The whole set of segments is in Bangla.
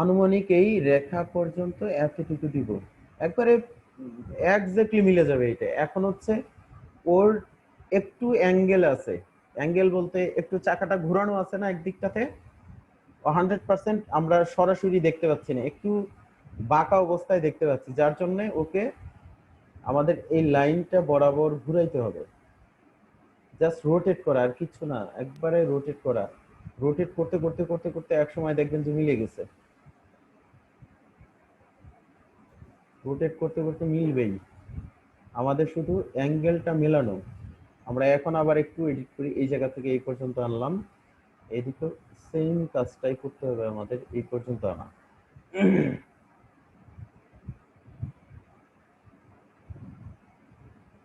আনুমানিক এই রেখা পর্যন্ত এতটুকু দিব, একবারে একজাক্টলি মিলে যাবে এটা। এখন হচ্ছে ওর একটু অ্যাঙ্গেল আছে, অ্যাঙ্গেল বলতে একটু চাকাটা ঘোরানো আছে না একদিকটাতে, 100% আমরা সরাসরি দেখতে পাচ্ছি না, একটু বাঁকা অবস্থায় দেখতে পাচ্ছি, যার জন্য ওকে আমাদের এই লাইনটা বরাবর ঘুরাইতে হবে। জাস্ট রোটেট করা, আর কিছু না, একবারে রোটেট করা। রোটেট করতে করতে করতে করতে এক সময় দেখবেন যে মিলে গেছে। রোটেট করতে করতে মিলবেই, আমাদের শুধু অ্যাঙ্গেলটা মেলানো। আমরা এখন আবার একটু এডিট করি, এই জায়গা থেকে এই পর্যন্ত আনলাম, এদিকে সেম কাজটাই করতে হবে আমাদের, এই পর্যন্ত আনা।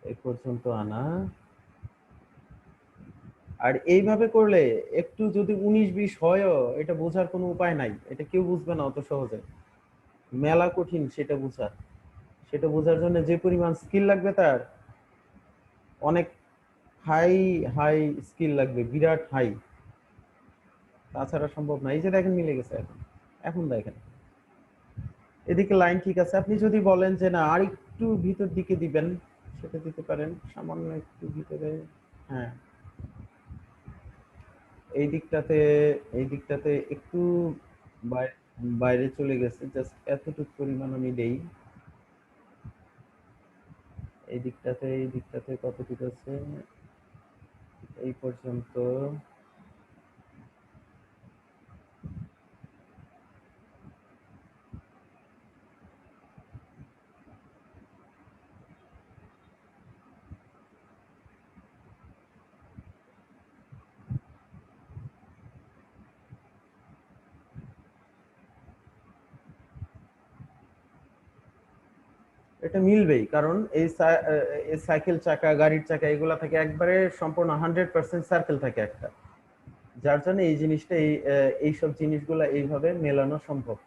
এই পর্যন্ত আনা। আর এইভাবে করলে একটু যদি 19-20 হয়ও, এটা বোঝার কোনো উপায় নাই, এটা কেউ বুঝবে না অত সহজে, মেলা কঠিন সেটা বোঝা। সেটা বোঝার জন্য যে পরিমাণ স্কিল লাগবে তার, অনেক হাই হাই স্কিল লাগবে, বিরাট হাই, তাছাড়া সম্ভব না। এই যে দেখেন মিলে গেছে। এখন এখন দেখেন এদিকে লাইন ঠিক আছে। আপনি যদি বলেন যে না আর একটু ভিতর দিকে দিবেন, সেটা দিতে পারেন, সামান্য একটু ভিতরে। হ্যাঁ, এই দিকটাতে, এই দিকটাতে একটু বাইরে চলে গেছে, জাস্ট এতটুকু পরিমাণ আমি দেই। এই দিকটাতে, এই দিকটাতে কতটুকু আছে, এই পর্যন্ত। এটা মিলবেই, কারণ এই সাইকেল চাকা, গাড়ির চাকা, এগুলা থেকে একবারে সম্পূর্ণ 100% সার্কেল থাকে একটা, যার জন্য এই জিনিসটা, এইসব জিনিসগুলা এইভাবে মেলানো সম্ভব।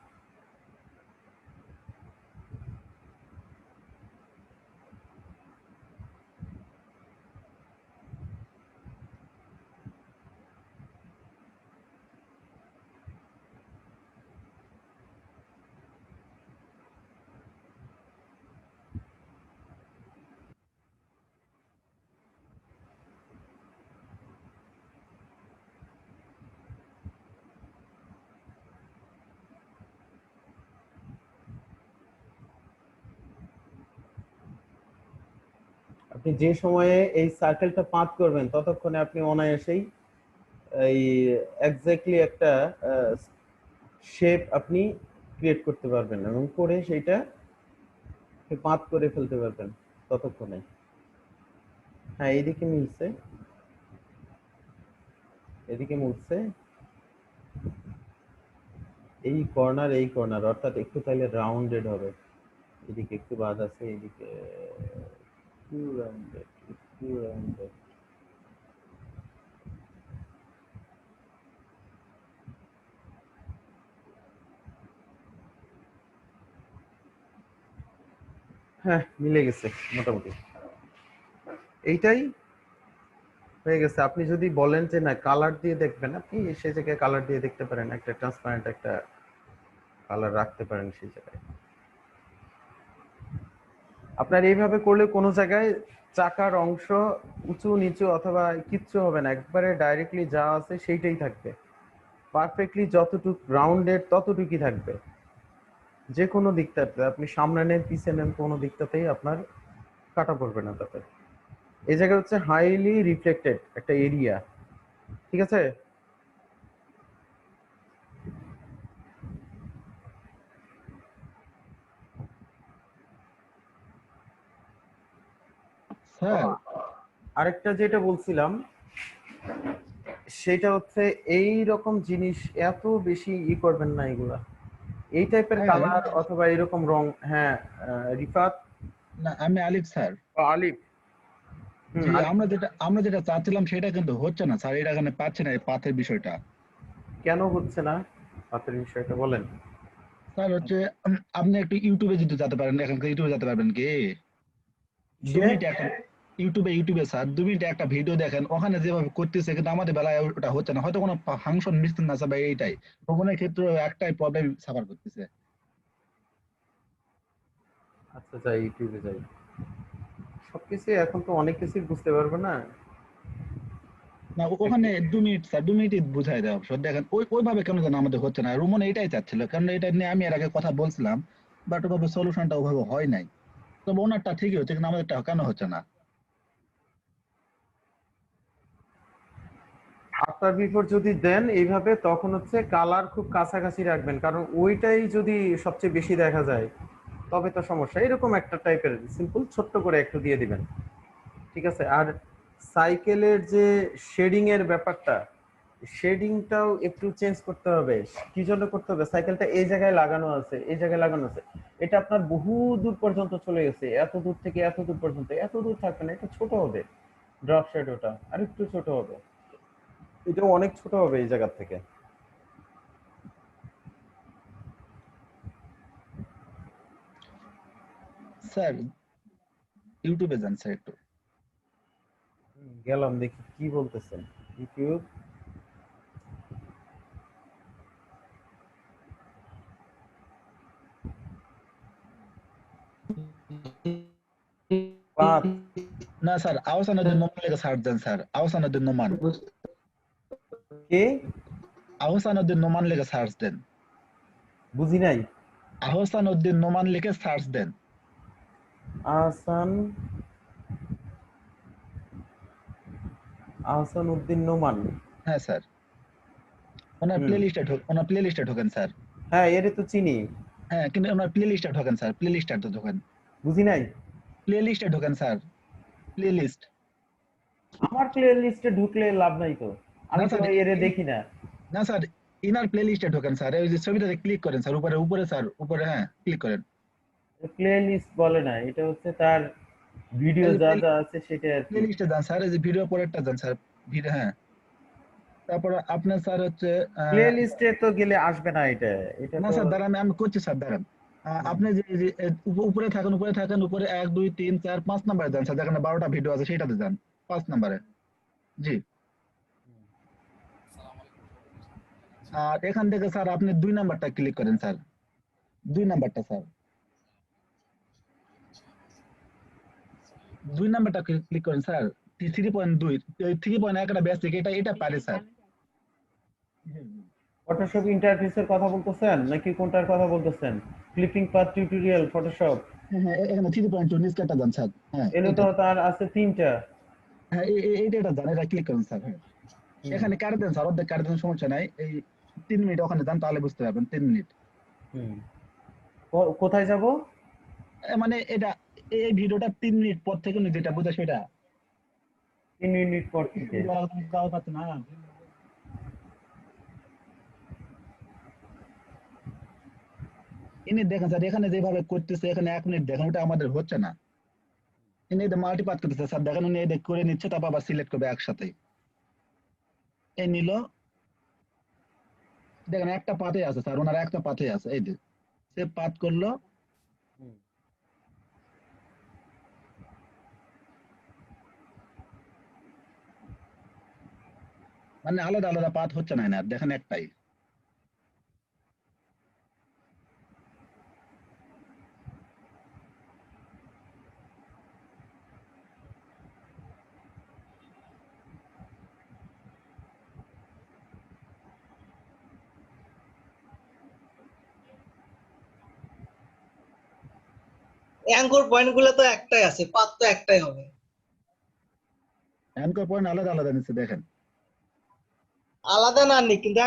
আপনি যে সময়ে এই সার্কেলটা পাঁচ করবেন, ততক্ষণে আপনি অনায়াসেই এই এক্স্যাক্টলি একটা শেপ আপনি ক্রিয়েট করতে পারবেন, এবং করে সেইটা পাঁচ করে ফেলতে পারবেন ততক্ষণে। হ্যাঁ, এইদিকে মিলছে, এদিকে মিলছে, এই কর্নার, এই কর্নার, অর্থাৎ একটু তাইলে রাউন্ডেড হবে। এদিকে একটু বাদ আছে, এদিকে একটু রাউন্ডেড, একটু রাউন্ডেড। হ্যাঁ, মিলে গেছে মোটামুটি, এইটাই হয়ে গেছে। আপনি যদি বলেন যে না কালার দিয়ে দেখবেন, আপনি সেই জায়গায় কালার দিয়ে দেখতে পারেন, একটা ট্রান্সপারেন্ট একটা কালার রাখতে পারেন সেই জায়গায়। আপনার এইভাবে করলে কোনো জায়গায় চাকার অংশ উঁচু নিচু অথবা কিচ্ছু হবে না, একবারে ডাইরেক্টলি যা আছে সেইটাই থাকবে, পারফেক্টলি যতটুকু রাউন্ডেড ততটুকুই থাকবে। যে কোনো দিকটাতে আপনি সামনে নেন পিছিয়ে নেন, কোনো দিকটাতেই আপনার কাটা পড়বে না তাতে। এই জায়গা হচ্ছে হাইলি রিফ্লেক্টেড একটা এরিয়া, ঠিক আছে। স্যার আরেকটা যেটা বলছিলাম সেটা হচ্ছে এই রকম জিনিস এত বেশি করবেন না, এগুলা এই টাইপের স্যার কালার অথবা এরকম রং। হ্যাঁ, রিফাত। না, আমি আলিফ স্যার। আলিফ। জি, আলিফ। আমরা যেটা চাচ্ছিলাম সেটা কিন্তু হচ্ছে না স্যার, এটা এখানে পাচ্ছে না এই পাথের বিষয়টা। কেন হচ্ছে না পাতের বিষয়টা বলেন। স্যার হচ্ছে আপনি একটু ইউটিউবে যদি যেতে পারেন, এখানকার ইউটিউবে যেতে পারবেন কি? 2 সে মিনিট এখন। ইউটিউবে স্যার 2 মিনিটে একটা ভিডিও দেখেন, ওখানে যেভাবে করতেছে কিন্তু আমাদের বেলায় ওটা হচ্ছে না, হয়তো কোনো ফাংশন মিসিং না স্যার, বা এইটাই ভ্রমণের ক্ষেত্রে একটাই প্রবলেম সাফার করতেছে। আচ্ছা যাই, ইউটিউবে যাই। সবকিছু এখন তো অনেক কিছুই বুঝতে পারবে না। না ওখানে 2 মিনিট স্যার, 2 মিনিটই বুঝাই দেওয়া অবশ্য। দেখেন ওইভাবে কেন যেন আমাদের হচ্ছে না, রুমন এটাই চাচ্ছিল, কারণ এটা নিয়ে আমি এর আগে কথা বলছিলাম, বাট ওভাবে সলিউশনটা ওভাবে হয় নাই। তবে ওনারটা ঠিকই হচ্ছে, কিন্তু আমাদেরটা কেন হচ্ছে না? আফটার বিফোর যদি দেন এইভাবে, তখন হচ্ছে কালার খুব কাছাকাছি রাখবেন, কারণ ওইটাই যদি সবচেয়ে বেশি দেখা যায় তবে তো সমস্যা। এরকম একটা টাইপের সিম্পল ছোট্ট করে একটু দিয়ে দিবেন, ঠিক আছে? আর সাইকেলের যে শেডিং এর ব্যাপারটা, শেডিংটাও একটু চেঞ্জ করতে হবে। কি জন্য করতে হবে? সাইকেলটা এই জায়গায় লাগানো আছে, এই জায়গায় লাগানো আছে, এটা আপনার বহু দূর পর্যন্ত চলে গেছে, এত দূর থেকে এত দূর পর্যন্ত, এত দূর থাকবে না, এটা ছোট হবে। ড্রপ শ্যাডোটা আর একটু ছোট হবে, এটাও অনেক ছোট হবে এই জায়গা থেকে। স্যার ইউটিউবে যান স্যার একটু। গেলাম, দেখি কি বলতেছেন। ইউটিউব, পাঁচ, না স্যার, আহসানুদ্দিন নোমান লেগে সার্চ দেন স্যার, আহসানুদ্দিন নোমান। কে? আহসানুদ্দিন নোমান লেগে সার্চ দেন। বুঝি নাই। আহসানুদ্দিন নোমান লিখে সার্চ দেন। আহসান, আহসান উদ্দিন নোমান। হ্যাঁ স্যার, হুম, ওনার প্লে লিস্টে ঢোকেন স্যার। হ্যাঁ এরে তো চিনি। হ্যাঁ, কিন্তু ওনার প্লে লিস্টে ঢোকেন স্যার, প্লে লিস্টে তো ঢোকেন। বুঝি নাই। প্লে লিস্টে ঢোকেন স্যার, প্লে লিস্ট। আমার প্লে লিস্টে ঢুকলে লাভ নাই তো, না আমি তো স্যার, এরে দেখি না। না স্যার, ইনার প্লে লিস্টে ঢোকেন স্যার, ওই যে ছবিটাতে ক্লিক করেন স্যার, উপরে উপরে স্যার, উপরে, হ্যাঁ ক্লিক করেন। প্লে লিস্ট বলে না, এটা হচ্ছে তার ভিডিও এই যে যা যা আছে সেটা আর প্লে কি। লিস্টে যান স্যার, এই যে ভিডিও পরেরটা যান স্যার, ভিডিও, হ্যাঁ। তারপরে আপনার স্যার হচ্ছে প্লে আহ, লিস্টে তো গেলে আসবে না এটা, এটা না তো। স্যার দাঁড়ান, আমি করছি স্যার, দাঁড়ান। হুম, আপনি যে উপরে থাকেন, উপরে থাকেন, উপরে 1 2 3 4 5 নাম্বারে যান স্যার, যেখানে 12টা ভিডিও আছে সেটাতে যান, 5 নাম্বারে। জি। আর এখান থেকে স্যার আপনি 2 নাম্বারটা ক্লিক করেন স্যার, 2 নাম্বারটা স্যার, 2 নাম্বারটা ক্লিক করেন স্যার। 3.2, 3.1 একটা বেসিক, এটা এটা পারে স্যার। ফটোশপ ইন্টারফেসের কথা বলতেছেন নাকি কোনটার কথা বলতেছেন? Clipping path tutorial Photoshop. হ্যাঁ হ্যাঁ, এখানে 3.2 নিচকাটা যান স্যার, হ্যাঁ এনে তো এইটাই। তার আছে তিনটা। হ্যাঁ এইটা এটা যান, এটা ক্লিক করুন স্যার, হ্যাঁ। হুম, এখানে কাট দেন স্যার, অর্ধেক কাট দেন, সমস্যা নাই। এই 3 মিনিট ওখানে যান, তাহলে বুঝতে পারবেন, 3 মিনিট। হুম। কোথায় যাব? মানে এটা, এই ভিডিওটা 3 মিনিট পর থেকে উনি যেটা বোঝা সেটা। 3 মিনিট পর থেকে। গাও পাচ্ছে না। ইনি দেখেন স্যার, এখানে যেভাবে করতেছে, এখানে 1 মিনিট দেখেন, ওটা আমাদের হচ্ছে না। ইনি মাল্টিপাথ করতেছে স্যার, দেখেন উনি এই করে নিচ্ছে, তারপর আবার সিলেক্ট করবে একসাথে। এই নিল, দেখেন একটা পাথে আছে স্যার, ওনার একটা পাথে আছে, এই যে সে পাথ করলো। হুম। মানে আলাদা আলাদা পাথ হচ্ছে না, আর দেখেন একটাই। অ্যাঙ্কর পয়েন্ট গুলো তো একটাই আছে, পাত তো একটাই হবে। অ্যাঙ্কর পয়েন্ট আলাদা আলাদা নিচ্ছে দেখেন। আলাদা না নি, কিন্তু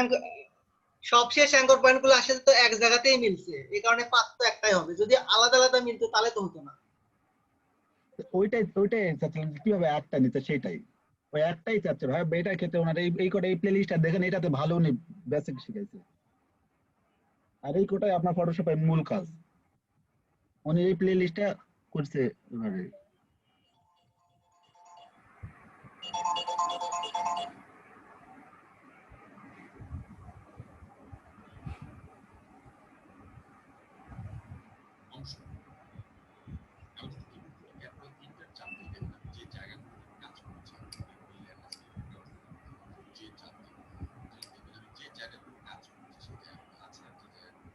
সবশেষ অ্যাঙ্কর পয়েন্ট গুলো আসলে তো এক জায়গাতেই মিলছে, এই কারণে পাত তো একটাই হবে। যদি আলাদা আলাদা মিলতো তাহলে তো হতো না। ওইটাই ওইটাই চাচ্ছিলাম যে কিভাবে একটা নিতে, সেইটাই ওই একটাই চাচ্ছে ভাই, এটার ক্ষেত্রে ওনার এই কোটা, এই প্লে লিস্টটা দেখেন, এটাতে ভালো উনি বেসিক শিখাইছে। আর এই কোটাই আপনার ফটোশপের মূল কাজ, উনি এই প্লে লিস্টটা করছে এভাবে।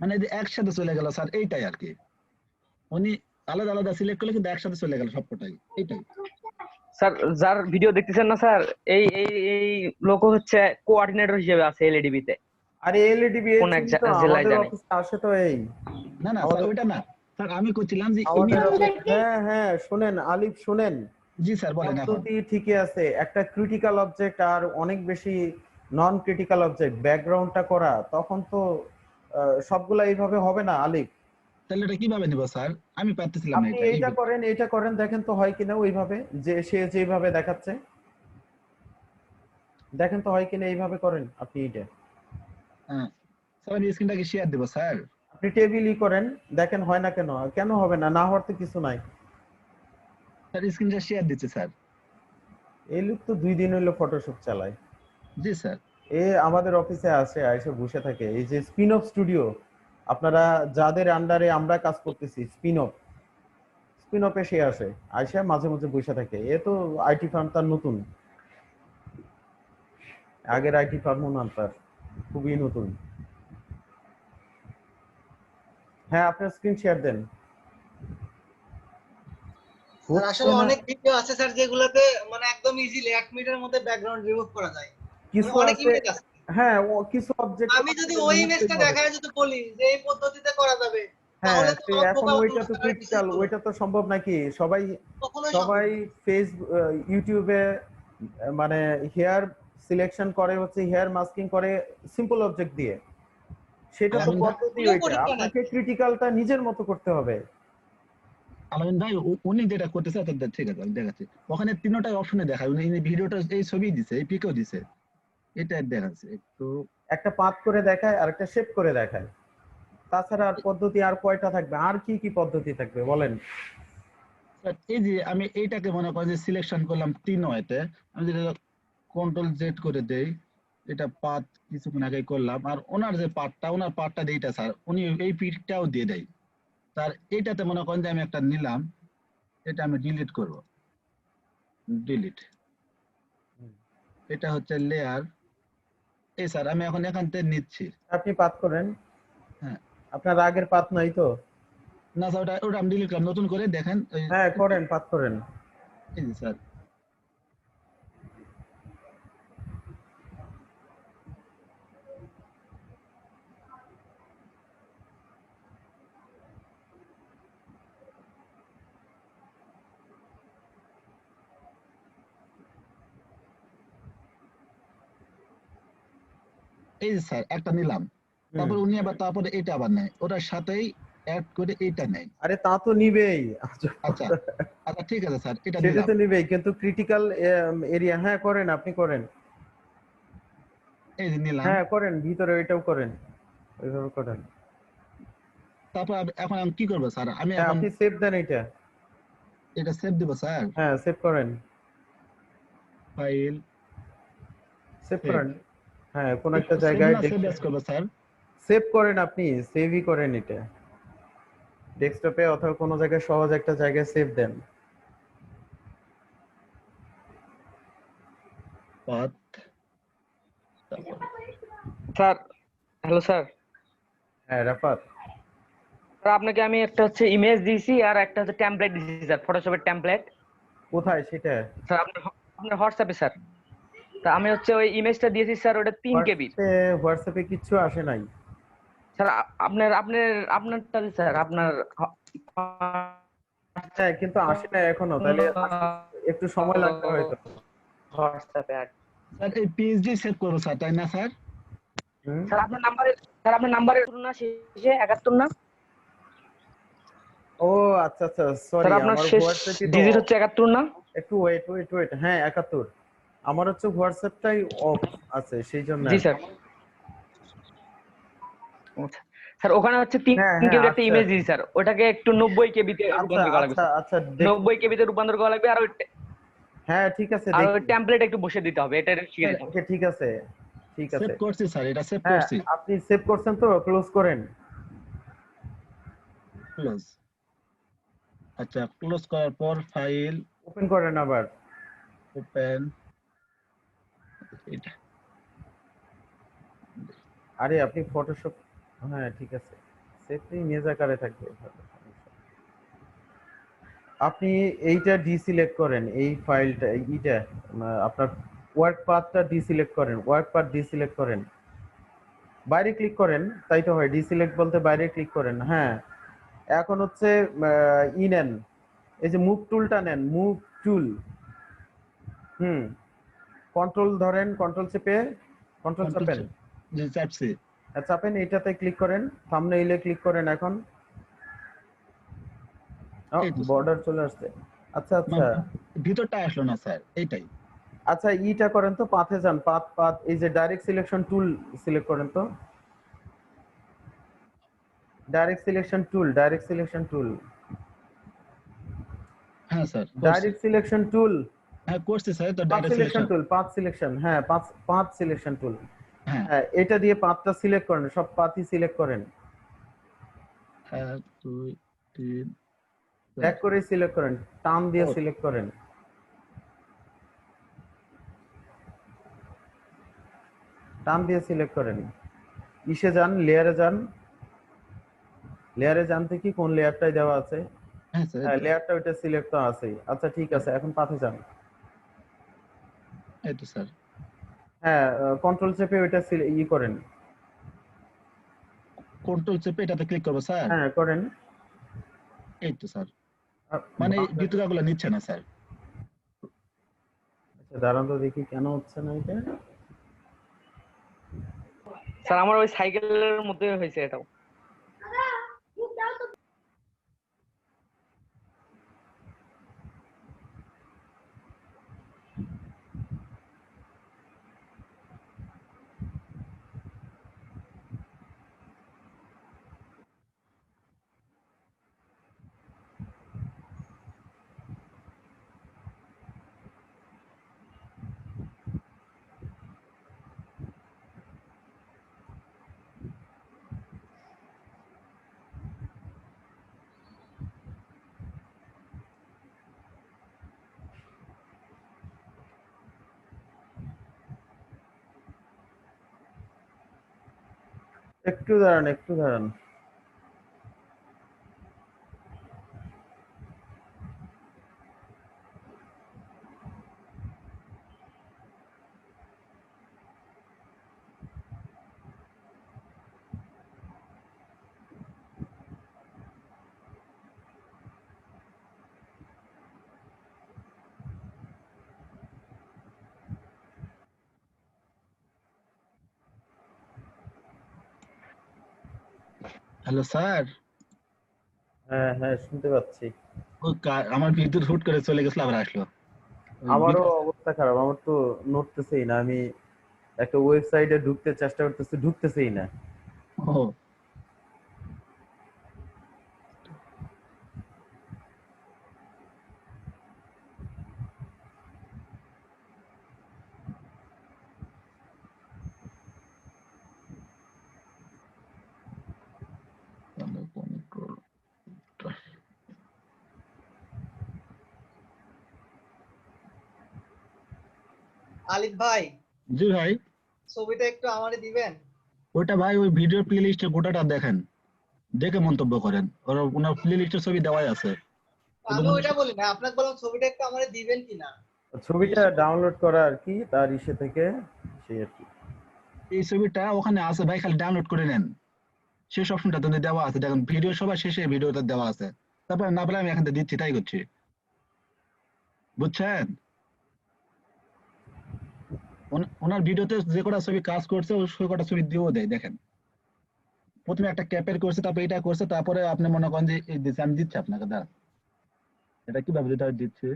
মানে যে একসাথে চলে গেল স্যার, এইটাই আর কি। উনি আলাদা আলাদা সিলেক্ট করলে কিন্তু একসাথে চলে গেল সবকটাই, এইটাই। স্যার যার ভিডিও দেখতেছেন না স্যার, এই এই এই লোক হচ্ছে কোঅর্ডিনেটর হিসেবে আছে এলএডিবি তে, আরে এলইডি কোন এক তো জেলায় আমাদের জানি। অফিসে আসে তো এই না না স্যার, আমাদের ওইটা না স্যার, আমি করছিলাম যে ইনি আমাদের হচ্ছে। হ্যাঁ হ্যাঁ শুনেন আলিফ শুনেন, জি স্যার বলেন এখন। পদ্ধতি ঠিকই আছে, একটা ক্রিটিক্যাল অবজেক্ট আর অনেক বেশি নন ক্রিটিক্যাল অবজেক্ট ব্যাকগ্রাউন্ডটা করা, তখন তো সবগুলা এইভাবে হবে না আলিফ। তাহলে এটা কিভাবে নিব স্যার? আমি পারতেছিলাম না আপনি এটা এইটা করেন দেখেন তো হয় কিনা ওইভাবে, যে সে যেভাবে দেখাচ্ছে দেখেন তো হয় কিনা, এইভাবে করেন আপনি এটা। হ্যাঁ স্যার, আমি স্ক্রিনটাকে শেয়ার দেবো স্যার। আপনি টেবিলই করেন, দেখেন হয় না কেন, কেন হবে না, না হওয়ার তো কিছু নাই। স্যার স্ক্রিনটা শেয়ার দিচ্ছে স্যার। এই লোক তো 2 দিন হইলো ফটোশপ চালায়। জি স্যার। এ আমাদের অফিসে আসে, এসে বসে থাকে, এই যে স্পিন অফ স্টুডিও, আপনারা যাদের আন্ডারে আমরা কাজ করতেছি, স্পিন অফে সে আসে, আইসা মাঝে মাঝে বসে থাকে। এ তো আইটি ফার্ম তার নতুন, আগের আইটি ফার্মও না তার, খুবই নতুন। হ্যাঁ আপনার স্ক্রিন শেয়ার দেন। স্যার আসলে অনেক ভিডিও আছে স্যার যেগুলোতে মানে একদম ইজিলি 1 মিনিটের মধ্যে ব্যাকগ্রাউন্ড রিমুভ করা যায়। মানে কিছু অনেক আছে, ইমেজ আছে। হ্যাঁ কিছু অবজেক্ট আমি যদি ওই ইমেজটা দেখায় যদি বলি যে এই পদ্ধতিতে করা যাবে, হ্যাঁ তাহলে তো আমার এখন বোকা ওইটা তো বানাবে, তারা ক্রিটিক্যাল, বিশ্বাস করবে ওইটা না। তো সম্ভব নাকি, সবাই কখনোই সম্ভব সবাই না। ফেসবুক ইউটিউবে মানে হেয়ার সিলেকশন করে, হচ্ছে হেয়ার মাস্কিং করে সিম্পল অবজেক্ট দিয়ে, সেটা তো আলামিন ভাই, পদ্ধতি, কেউ ওইটা পরীক্ষা নাই। আপনাকে ক্রিটিক্যালটা নিজের মতো করতে হবে। আলামিন ভাই, উনি যেটা করতেছে তাদের ঠিক আছে, আমি দেখাচ্ছি। ওখানে তিনটাই অপশনে দেখায়, উনি এই ভিডিওটা এই ছবি দিছে, এই পিকও দিছে, এটা দেখাচ্ছে একটু। একটা পাত করে দেখায় আর একটা শেপ করে দেখায়, তাছাড়া আর পদ্ধতি আর কয়টা থাকবে, আর কি কি পদ্ধতি থাকবে বলেন। স্যার এই যে আমি এইটাকে মনে করেন যে সিলেকশন করলাম তিন ওয়েতে, আমি যদি কন্ট্রোল জেড করে দেই, এটা পাত কিছুক্ষণ আগে করলাম, আর ওনার পার্টটা এইটা স্যার, উনি এই পিকটাও দিয়ে দেয় স্যার। এইটাতে মনে করেন যে আমি একটা নিলাম, এটা আমি ডিলিট করব, ডিলিট। এটা হচ্ছে লেয়ার, এই স্যার আমি এখন এখান থেকে নিচ্ছি। আপনি পাত করেন, হ্যাঁ আপনার আগের পাত নাই তো? না স্যার, ওটা ওটা আমি ডিলিট করলাম, নতুন করে দেখেন হ্যাঁ করেন, পাত করেন। এই যে স্যার, এই যে স্যার একটা নিলাম, তারপর উনি আবার তারপরে এটা আবার নেয়, ওটার সাথেই অ্যাড করে এইটা নেয়। আরে তা তো নিবেই, আচ্ছা আচ্ছা ঠিক আছে স্যার, এটা সেটা নিলাম। তো নিবেই, কিন্তু ক্রিটিক্যাল এরিয়া, হ্যাঁ করেন, আপনি করেন, এই যে নিলাম, হ্যাঁ করেন, ভিতরে ওইটাও করেন, ওইভাবে করেন। তারপর এখন আমি কি করবো স্যার? আমি হ্যাঁ এখন আপনি সেভ দেন এটা, এটা সেভ দিব স্যার। হ্যাঁ সেভ করেন, ফাইল, সেভ সেভ। করেন। হ্যাঁ কোন একটা সেভ জায়গায় না সেভ এস করবো স্যার? সেভ করেন, আপনি সেভই করেন এটা, ডেস্কটপে অথবা কোনো জায়গায় সহজ একটা জায়গায় সেভ দেন। পাথ, স্যার হ্যালো স্যার, হ্যাঁ রাফাত, স্যার আপনাকে আমি একটা হচ্ছে ইমেজ দিয়েছি আর একটা হচ্ছে টেমপ্লেট দিয়েছি স্যার, ফটোশপের টেমপ্লেট। কোথায় সেটা? স্যার আপনার আপনার হোয়াটসঅ্যাপে স্যার। তা আমি হচ্ছে ওই ইমেজটা দিয়েছি স্যার, ওটা 3 KB। হোয়াটসঅ্যাপে কিচ্ছু আসে নাই। স্যার আপনার আপনার আপনারটা স্যার, আপনার হ্যাঁ কিন্তু আসে নাই এখনো, তাহলে একটু সময় লাগবে হয়তো। হোয়াটসঅ্যাপে অ্যাড। স্যার এই পিএইচডি সেভ করবো স্যার, তাই না স্যার? হুম? স্যার আপনার নাম্বারের না শেষে 71 না ও আচ্ছা আচ্ছা, সরি, স্যার? আপনার আমার শেষ হোয়াটসঅ্যাপে তো ডিজিট হচ্ছে 71 না? একটু ওয়েট, হ্যাঁ 71, আমার হচ্ছে হোয়াটসঅ্যাপটাই অফ আছে সেই জন্য জি আর কি। স্যার। আচ্ছা স্যার, ওখানে হচ্ছে তিন হ্যাঁ হ্যাঁ কেবির একটা আচ্ছা ইমেজ দিয়েছি স্যার, ওটাকে একটু 90 KB তে আচ্ছা রূপান্তর করা লাগবে আচ্ছা স্যার। আচ্ছা 90 KB তে রূপান্তর করা লাগবে, হ্যাঁ ঠিক আছে আর ওই দেখি। টেমপ্লেট একটু বসে দিতে হবে, এটা শিখে দিতে হবে। ওকে ঠিক আছে, ঠিক সেভ আছে। করছি স্যার, এটা সেভ হ্যাঁ করছি। আপনি সেভ করছেন তো, ক্লোজ করেন। ক্লোজ। আচ্ছা ক্লোজ করার পর ফাইল, ওপেন করেন আবার। ওপেন, এটা আরে আপনি ফটোশপ, হ্যাঁ ঠিক আছে। সেফটি ইমেজ আকারে থাকবে। আপনি এইটা ডিসিলেক্ট করেন, এই ফাইলটা এইটা আপনার ওয়ার্ক পাথটা ডিসিলেক্ট করেন, ওয়ার্ক পাথ ডিসিলেক্ট করেন, বাইরে ক্লিক করেন, তাই তো হয়। ডিসিলেক্ট বলতে বাইরে ক্লিক করেন। হ্যাঁ, এখন হচ্ছে নেন, এই যে মুভ টুলটা নেন, মুভ টুল। কন্ট্রোল ধরেন, কন্ট্রোল চেপে, কন্ট্রোল কন্ট্রোল চাপেন, যে চাপছি। চাপেন, এইটাতে ক্লিক করেন, থাম্বনেইলে ক্লিক করেন। এখন এই তো স্যার। বর্ডার চলে আসছে। আচ্ছা আচ্ছা ভিতরটা আসলো না স্যার, এইটাই। আচ্ছা, ইটা করেন তো, পাথে যান, পাথ পাথ, এই যে ডাইরেক্ট সিলেকশন টুল সিলেক্ট করেন তো, direct selection tool, direct selection tool, হ্যাঁ স্যার করছি। ডাইরেক্ট সিলেকশন টুল, হ্যাঁ করছি স্যার, তো path direct selection selection. Tool, path selection, হ্যাঁ পাথ সিলেকশন টুল। হ্যাঁ হ্যাঁ, এটা দিয়ে পাথটা সিলেক্ট করেন, সব পাথই সিলেক্ট করেন, 1 2 3 এক করে সিলেক্ট করেন, টান দিয়ে ও। সিলেক্ট করেন, টান দিয়ে সিলেক্ট করেন। ইসে যান, লেয়ারে যান, লেয়ারে যান থেকে কোন লেয়ারটাই দেওয়া আছে, হ্যাঁ স্যার, হ্যাঁ লেয়ারটা ওইটা সিলেক্ট তো আছেই। আচ্ছা ঠিক আছে, এখন পাথে যান। এই তো স্যার। হ্যাঁ, কন্ট্রোল চেপে ওইটা করেন। কন্ট্রোল চেপে এটাতে ক্লিক করবো স্যার। হ্যাঁ করেন। এই তো স্যার, আহ, মানে এই বাংলা- ভিতরগুলো নিচ্ছে না স্যার। আচ্ছা দাঁড়ান তো দেখি কেন হচ্ছে না এটা। স্যার আমার ওই সাইকেলের মধ্যে হয়েছে এটাও। একটু দাঁড়ান, একটু দাঁড়ান। হ্যালো স্যার, হ্যাঁ হ্যাঁ শুনতে পাচ্ছি। আমার বিদ্যুৎ হুট করে চলে গেছিল, আবার আসলো। ওই আমারও অবস্থা খারাপ, আমার তো নড়তেছেই না। আমি একটা ওয়েবসাইটে ঢুকতে চেষ্টা করতেছি, ঢুকতেছেই না। ও। আলিফ ভাই, জি ভাই। ছবিটা একটু আমারে দিবেন? ওটা ভাই ওই ভিডিও প্লে লিস্টে গোটাটা দেখেন, দেখে মন্তব্য করেন। ওনার প্লে লিস্টের ছবি দেওয়াই আছে। শুধু আমি মনে ওইটা বলি না, আপনাকে বললাম ছবিটা একটু আমারে দিবেন কিনা। ছবিটা ডাউনলোড করা আর কি, তার ইসে থেকে, সেই আর কি। এই ছবিটা ওখানে আছে ভাই, খালি ডাউনলোড করে নেন। শেষ অপশনটা তো দেওয়া আছে, দেখেন ভিডিও সবার শেষে ভিডিওটা দেওয়া আছে। তারপরে না পেলে আমি এখান থেকে দিচ্ছি, তাই করছি, বুঝছেন? ওনার ভিডিওতে যে কটা ছবি কাজ করছে, ওই সে কটা ছবি দিয়েও দেয়, দেখেন। প্রথমে একটা ক্যাপের করছে, তারপরে এটা করছে, তারপরে আপনি মনে করেন যে এই দিচ্ছে, আমি দিচ্ছি আপনাকে, দাঁড়ান। এটা কিভাবে দিতে হয় দিচ্ছি।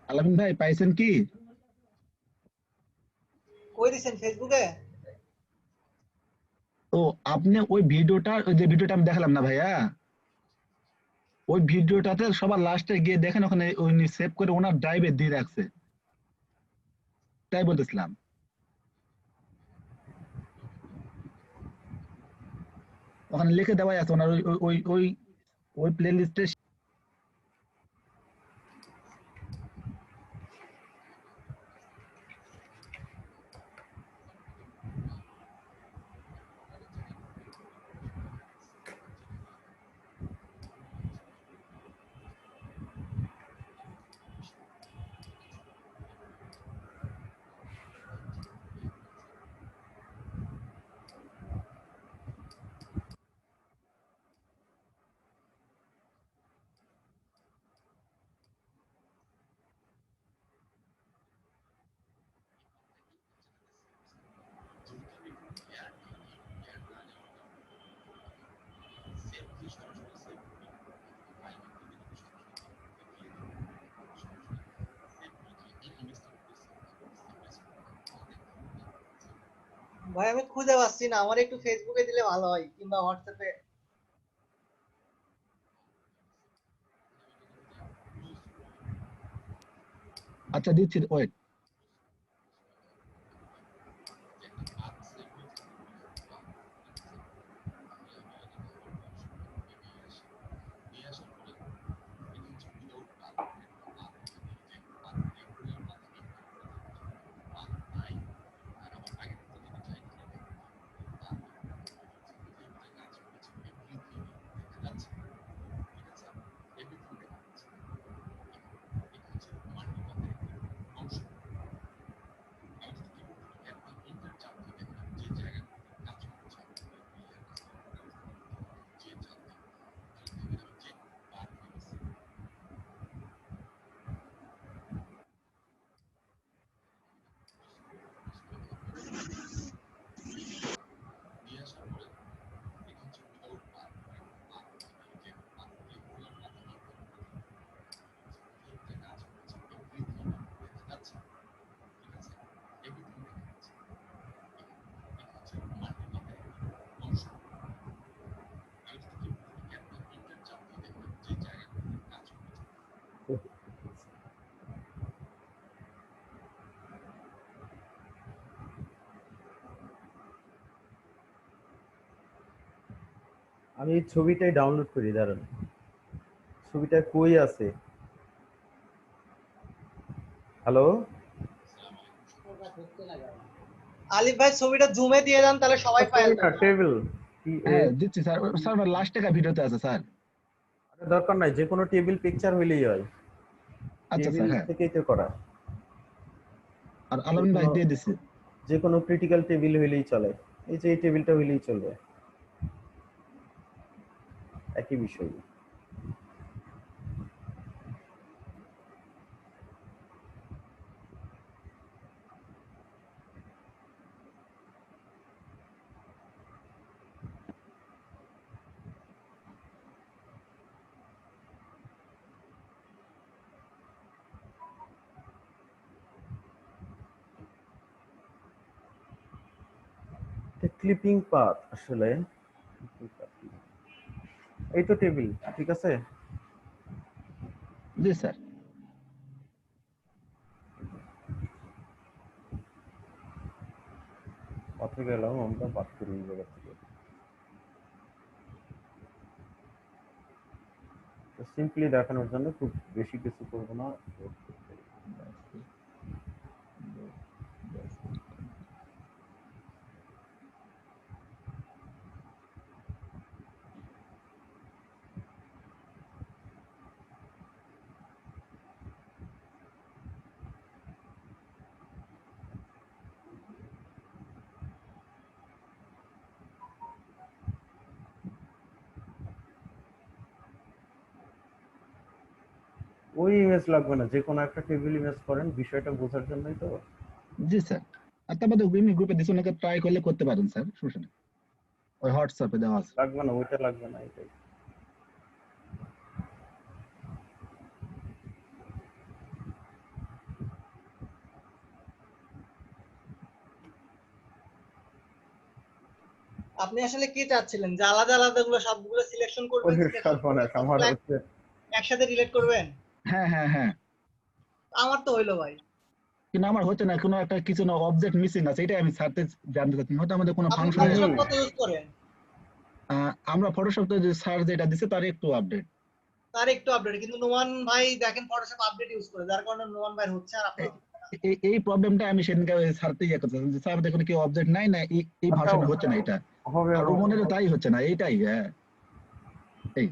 আলামিন ভাই পাইছেন কি? কই দিছেন ফেসবুকে? তো আপনি ওই ভিডিওটা, ওই যে ভিডিওটা আমি দেখালাম না ভাইয়া, ওই ভিডিওটাতে সবার লাস্টে গিয়ে দেখেন ওখানে উনি সেভ করে ওনার ড্রাইভে দিয়ে রাখছে, তাই বলতেছিলাম। ওখানে লিখে দেওয়াই আছে ওনার ওই ওই ওই ওই প্লে লিস্টে। ভাই আমি খুঁজে পাচ্ছি না, আমার একটু ফেসবুকে দিলে ভালো হয় কিংবা হোয়াটসঅ্যাপে। আচ্ছা দিচ্ছি, ওয়েট। আমি এই ছবিটাই ডাউনলোড করি, দাঁড়ান। ছবিটা কই আছে? হ্যালো, আলিফ ভাই ছবিটা জুমে দিয়ে যান, তাহলে সবাই পায় ছবি না, যাবে। টেবিল। হ্যাঁ দিচ্ছি স্যার, স্যার আমার লাস্ট টাকা ভিডিওতে আছে স্যার। দরকার নাই, যে কোনো টেবিল পিকচার হইলেই হয়, আচ্ছা টেবিল স্যার, হ্যাঁ। থেকেই তো করা। আর যে আলামিন ভাই কোনো দিয়ে দিচ্ছি। যে কোনো ক্রিটিক্যাল টেবিল হইলেই চলে, এই যে এই টেবিলটা হইলেই চলবে, একই বিষয়। ক্লিপিং পাথ আসলে এই তো টেবিল, ঠিক আছে। জি স্যার। পাথে গেলাম আমরা, পাথ করি এই জায়গা থেকে। সিম্পলি দেখানোর জন্য খুব বেশি কিছু করবো না। ওই ইমেজ লাগবে না, যে কোনো একটা টেবিল ইমেজ করেন, বিষয়টা বোঝার জন্যই তো। জি স্যার। আর তারপরে এমনি গ্রুপে দিচ্ছি, ওনাকে ট্রাই করলে করতে পারেন স্যার, সমস্যা নেই। ওই হোয়াটসঅ্যাপে দেওয়া আছে। লাগবে না, ওইটা লাগবে না, এটাই। আপনি আসলে কি চাচ্ছিলেন যে আলাদা আলাদা গুলো সবগুলো সিলেকশন করবেন, ওরে সিলেকশন করে সর্বনাশ, আমার হচ্ছে একসাথে রিলেট করবেন? হ্যাঁ হ্যাঁ হ্যাঁ, আমার তো হইলো ভাই। কিন্তু আমার হচ্ছে না, কোনো একটা কিছু না অবজেক্ট মিসিং আছে, এটাই আমি ছাড়তে জানতে চাচ্ছি। হয়তো আমাদের কোনো আপনি ফাংশনে ফটোশপ কত ইউজ করেন? আমরা ফটোশপ যে স্যার যেটা দিছে তার একটু আপডেট। তার একটু আপডেট, কিন্তু নোমান ভাই দেখেন ফটোশপ আপডেট ইউজ করে, যার কারণে নোমান ভাই হচ্ছে আর আপনার হচ্ছে না। এই প্রবলেমটা আমি সেদিনকে ছাড়তে ইয়ে করতেছিলাম যে স্যার দেখুন কি অবজেক্ট নাই না, এই আচ্ছা, ভার্সনে হচ্ছে না এটা, হবে আর হবে। রোমনেরও তাই হচ্ছে না, এইটাই হ্যাঁ এই।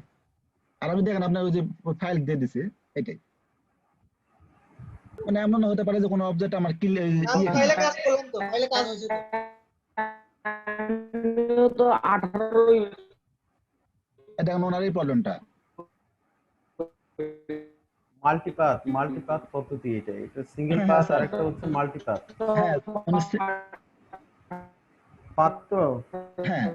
আর আমি দেখেন আপনার ওই যে ফাইল দিয়ে দিছে এটাই, মানে এমন হতে পারে যে কোনো অবজেক্ট আমার ইয়ে ফাইলে কিনা। কাজ করলেন তো, ফাইলে কাজ হয়েছে তো। আমিও তো 18 দেখেন ওনার এই প্রবলেমটা। মাল্টিপাথ পদ্ধতি, এটা সিঙ্গেল হ্যাঁ হ্যাঁ পাথ আর স্যার, একটা হচ্ছে মাল্টিপাথ হ্যাঁ মানে পাথ তো। হ্যাঁ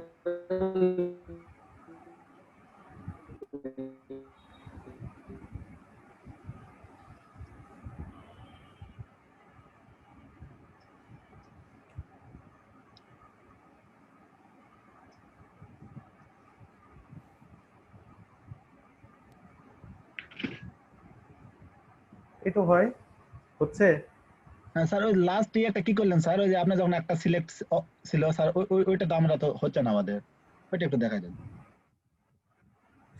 এই তো হয়, হচ্ছে। হ্যাঁ স্যার, ওই লাস্ট ইয়ারটা কি করলেন স্যার? ওই যে আপনি যখন একটা সিলেক্ট ছিল স্যার, ওইটা তো আমরা তো হচ্ছে না আমাদের, ওইটা একটু দেখা যাবে।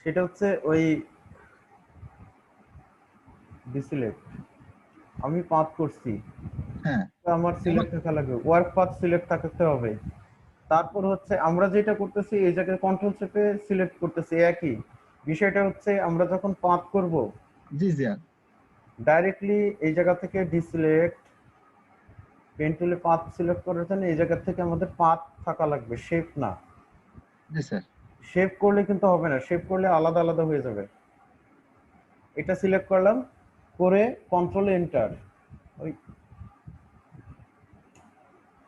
সেটা হচ্ছে ওই ডিসিলেক্ট, আমি পাথ করছি, হ্যাঁ তো আমার সিলেক্ট থাকা লাগবে, ওয়ার্ক পাথ সিলেক্ট থাকতে হবে। তারপর হচ্ছে আমরা যেটা করতেছি এই জায়গায় কন্ট্রোল চেপে সিলেক্ট করতেছি, একই বিষয়টা হচ্ছে আমরা যখন পাথ করব জি জি ডাইরেক্টলি এই জায়গা থেকে ডিসিলেক্ট পেন টুলে পাথ সিলেক্ট করার জন্য এই জায়গা থেকে আমাদের পাথ থাকা লাগবে, শেপ না। জি স্যার। শেপ করলে কিন্তু হবে না, শেপ করলে আলাদা আলাদা হয়ে যাবে। এটা সিলেক্ট করলাম, করে কন্ট্রোল এন্টার, ওই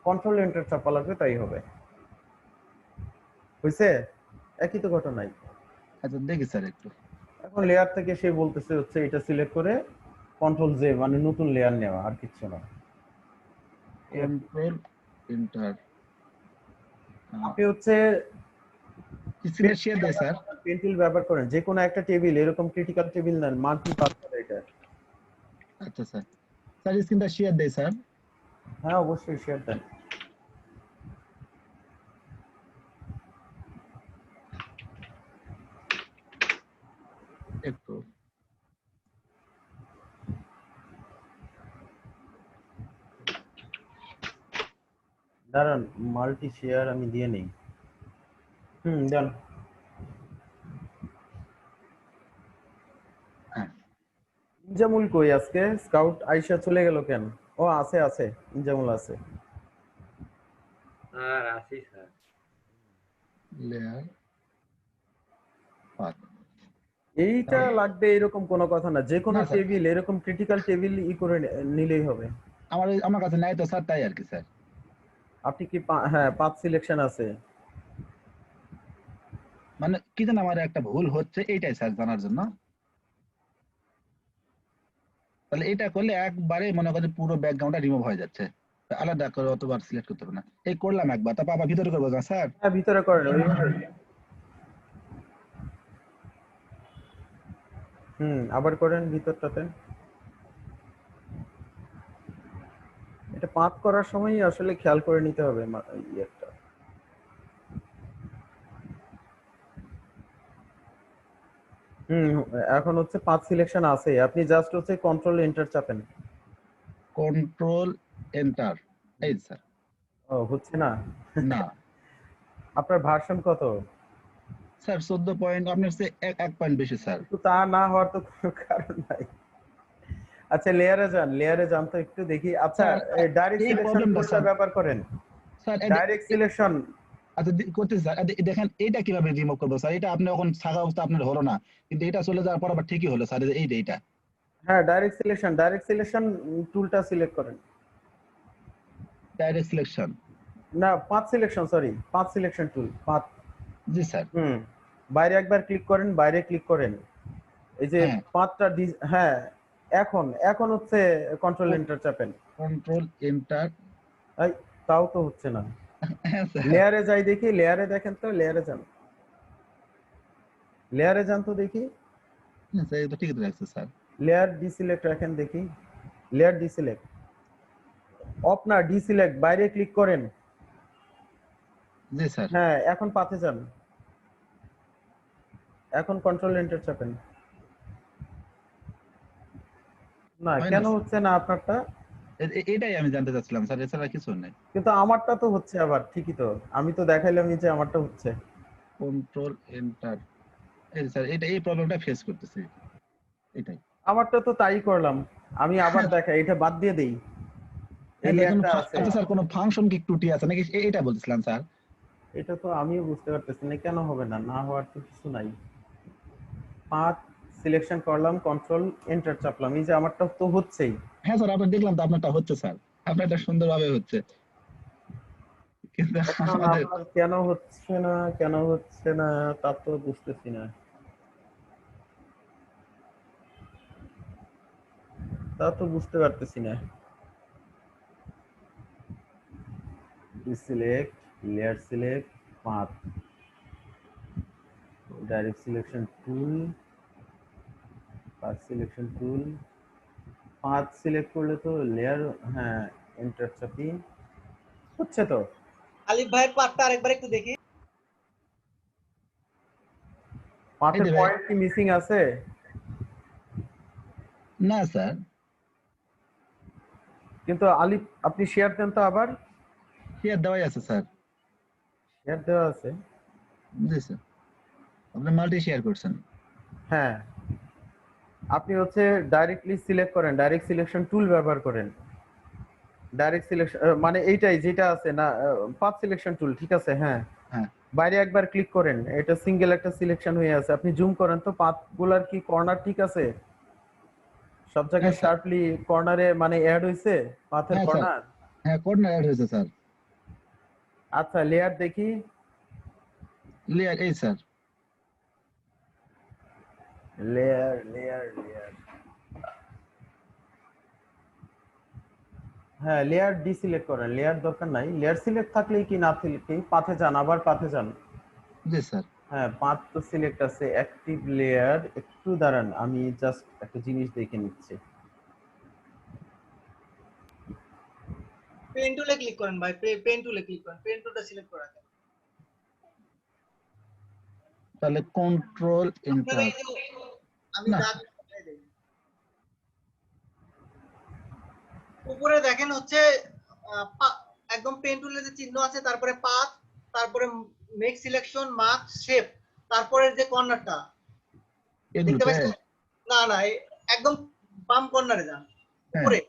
কন্ট্রোল এন্টার চাপা লাগবে, তাই হবে। হয়েছে, একই তো ঘটনাই। আচ্ছা দেখি স্যার একটু। এখন লেয়ার থেকে সে বলতেছে হচ্ছে এটা সিলেক্ট করে কন্ট্রোল জে, মানে নতুন লেয়ার নেওয়া, আর কিচ্ছু না। কন্ট্রোল এন্টার, আপনি হচ্ছে স্ক্রিনে শেয়ার দেয় স্যার। পেন টুল ব্যবহার করেন, যে কোনো একটা টেবিল, এরকম ক্রিটিক্যাল টেবিল নেন, মাল্টি পাথ করে এটা। আচ্ছা স্যার, স্যার স্ক্রিনটা শেয়ার দেয় স্যার। হ্যাঁ অবশ্যই শেয়ার দেন। একটু দাঁড়ান, মাল্টি শেয়ার আমি দিয়ে নেই। দেন। হ্যাঁ ইনজামুল কই আজকে? স্কাউট আইসা চলে গেল কেন? ও আছে আছে, ইনজামুল আছে। আর আছি স্যার। লেয়ার পাথ এইটা লাগবে এরকম কোনো কথা না, যে কোনো না স্যার, টেবিল এরকম ক্রিটিক্যাল টেবিল করে নিলেই হবে। আমার কাছে নাই তো স্যার, তাই আর কি স্যার। আপনি কি হ্যাঁ পাথ সিলেকশন আছে? মানে কি জানি আমার একটা ভুল হচ্ছে, এইটাই স্যার জানার জন্য। তাহলে এটা করলে একবারে মনে করেন পুরো ব্যাকগ্রাউন্ডটা রিমুভ হয়ে যাচ্ছে, আলাদা করে অতবার সিলেক্ট করতে হবে না। এই করলাম একবার, তারপর আবার ভিতরে করবো না স্যার? হ্যাঁ ভিতরে করেন ওইভাবে। আবার করেন ভিতরটাতে। এটা পাথ করার সময় আসলে খেয়াল করে নিতে হবে ইয়েটা। এখন হচ্ছে পাথ সিলেকশন আছে, আপনি জাস্ট হচ্ছে কন্ট্রোল এন্টার চাপেন। কন্ট্রোল এন্টার, এই স্যার। ও হচ্ছে না? না আপনার ভার্সন কত? স্যার 14 পয়েন্ট, আপনার চেয়ে এক পয়েন্ট বেশি স্যার। কিন্তু তা না হওয়ার তো কোনো কারণ নাই। আচ্ছা লেয়ারে যান তো একটু দেখি। আচ্ছা স্যার ডাইরেক্ট এই সিলেকশন প্রবলেমটা টুলটা স্যার, ব্যবহার করেন। স্যার ডাইরেক্ট সিলেকশন, আচ্ছা করতেছি স্যার। দেখেন এইটা কিভাবে রিমুভ করবো স্যার? এটা আপনি এখন থাকা অবস্থা আপনার হলো না, কিন্তু এটা চলে যাওয়ার পর আবার ঠিকই হলো স্যার, এইটা। হ্যাঁ ডাইরেক্ট সিলেকশন টুলটা সিলেক্ট করেন। ডাইরেক্ট সিলেকশন, না path selection, sorry path selection tool, path. জি স্যার। বাইরে একবার ক্লিক করেন, বাইরে ক্লিক করেন, এই যে হ্যাঁ পাথটা, হ্যাঁ এখন হচ্ছে কন্ট্রোল এন্টার চাপেন। কন্ট্রোল এন্টার, এই তাও তো হচ্ছে না। হ্যাঁ স্যার, লেয়ারে যাই দেখি, লেয়ারে দেখেন তো, লেয়ারে যান, লেয়ারে যান তো দেখি, হ্যাঁ স্যার, এই তো ঠিকই তো রাখছে স্যার। লেয়ার ডিসিলেক্ট রাখেন দেখি, লেয়ার ডিসিলেক্ট অফ না, ডিসিলেক্ট বাইরে ক্লিক করেন। জি স্যার। হ্যাঁ এখন পাথে যান, এখন কন্ট্রোল এন্টার চাপেন। না হয় না কেন স্যার। হচ্ছে না আপনারটা? এটাই আমি জানতে চাচ্ছিলাম স্যার, এছাড়া কিছু নাই। কিন্তু আমারটা তো হচ্ছে আবার ঠিকই তো, আমি তো দেখাইলামই যে আমারটা হচ্ছে। কন্ট্রোল এন্টার, এই স্যার এটা এই প্রবলেমটা ফেস করতেছি, এটাই। আমারটা তো তাই করলাম, আমি আবার দেখাই, এটা বাদ দিয়ে দেই, এই হ্যাঁ, কোনো লেয়ারটা আছে। আচ্ছা স্যার, কোনো ফাংশন কি ত্রুটি আছে নাকি, এটা বলছিলাম স্যার। এটা তো আমিও বুঝতে পারতেছি না কেন হবে না, না হওয়ার তো কিছু নাই। পাথ সিলেকশন করলাম, কন্ট্রোল এন্টার চাপলাম, এই যে আমারটা তো হচ্ছেই। হ্যাঁ স্যার, আপনার দেখলাম তো আপনারটা হচ্ছে স্যার, আপনারটা সুন্দরভাবে হচ্ছে, কিন্তু এখন আমাদের আপনার কেন হচ্ছে না, কেন হচ্ছে না তা তো বুঝতেছি না, তা তো বুঝতে পারতেছি না। Select, layer select, path, direct selection tool, path selection tool, path select করলে তো লেয়ার, হ্যাঁ এন্টার চাপি, হচ্ছে তো। আলিফ ভাইয়ের পার্টটা আরেকবার একটু দেখি। এই পাথের যে ভাই, পয়েন্ট কি মিসিং আছে? না স্যার, কিন্তু আলিফ আপনি শেয়ার দেন তো আবার, শেয়ার দেওয়াই আছে স্যার। শেয়ার দেওয়া আছে। জি স্যার, আপনি মাল্টি শেয়ার করছেন। হ্যাঁ আপনি হচ্ছে ডাইরেক্টলি সিলেক্ট করেন, ডাইরেক্ট সিলেকশন টুল ব্যবহার করেন, ডাইরেক্ট সিলেকশন মানে এইটাই যেটা আছে না, পাথ সিলেকশন টুল, ঠিক আছে হ্যাঁ। হ্যাঁ বাইরে একবার ক্লিক করেন, এটা সিঙ্গেল একটা সিলেকশন হয়ে আছে, আপনি জুম করেন তো পাথ গুলার কি কর্নার ঠিক আছে, সব হ্যাঁ জায়গায় স্যার, শার্পলি কর্নারে মানে অ্যাড হইছে পাথের হ্যাঁ স্যার, কর্নার। হ্যাঁ কোডটা অ্যাড হয়েছে স্যার। আচ্ছা লেয়ার দেখি, লেয়ার, এই স্যার, লেয়ার লেয়ার লেয়ার, হ্যাঁ লেয়ার ডিসিলেক্ট করেন, লেয়ার দরকার নাই, লেয়ার সিলেক্ট থাকলেই কি না থাকলেই পাথে যান, আবার পাথে যান। জি স্যার। হ্যাঁ পাথ তো সিলেক্ট আছে, অ্যাক্টিভ লেয়ার, একটু দাঁড়ান আমি জাস্ট একটা জিনিস দেখে নিচ্ছি। পেন টুলে ক্লিক করেন ভাই, পেন টুলে ক্লিক করেন, পেন টুলটা সিলেক্ট করে রাখেন। তাহলে কন্ট্রোল আপনার এন্টার, এই যে আমি না দাগ দেখাই দেই। উপরে দেখেন হচ্ছে একদম পেন টুলে যে চিহ্ন আছে, তারপরে পাথ, তারপরে মেক সিলেকশন, মার্ক, শেপ, তারপরে যে কর্নারটা দেখতে এগুলোতে, পাচ্ছেন? না না, একদম বাম কর্নারে যান, হ্যাঁ উপরে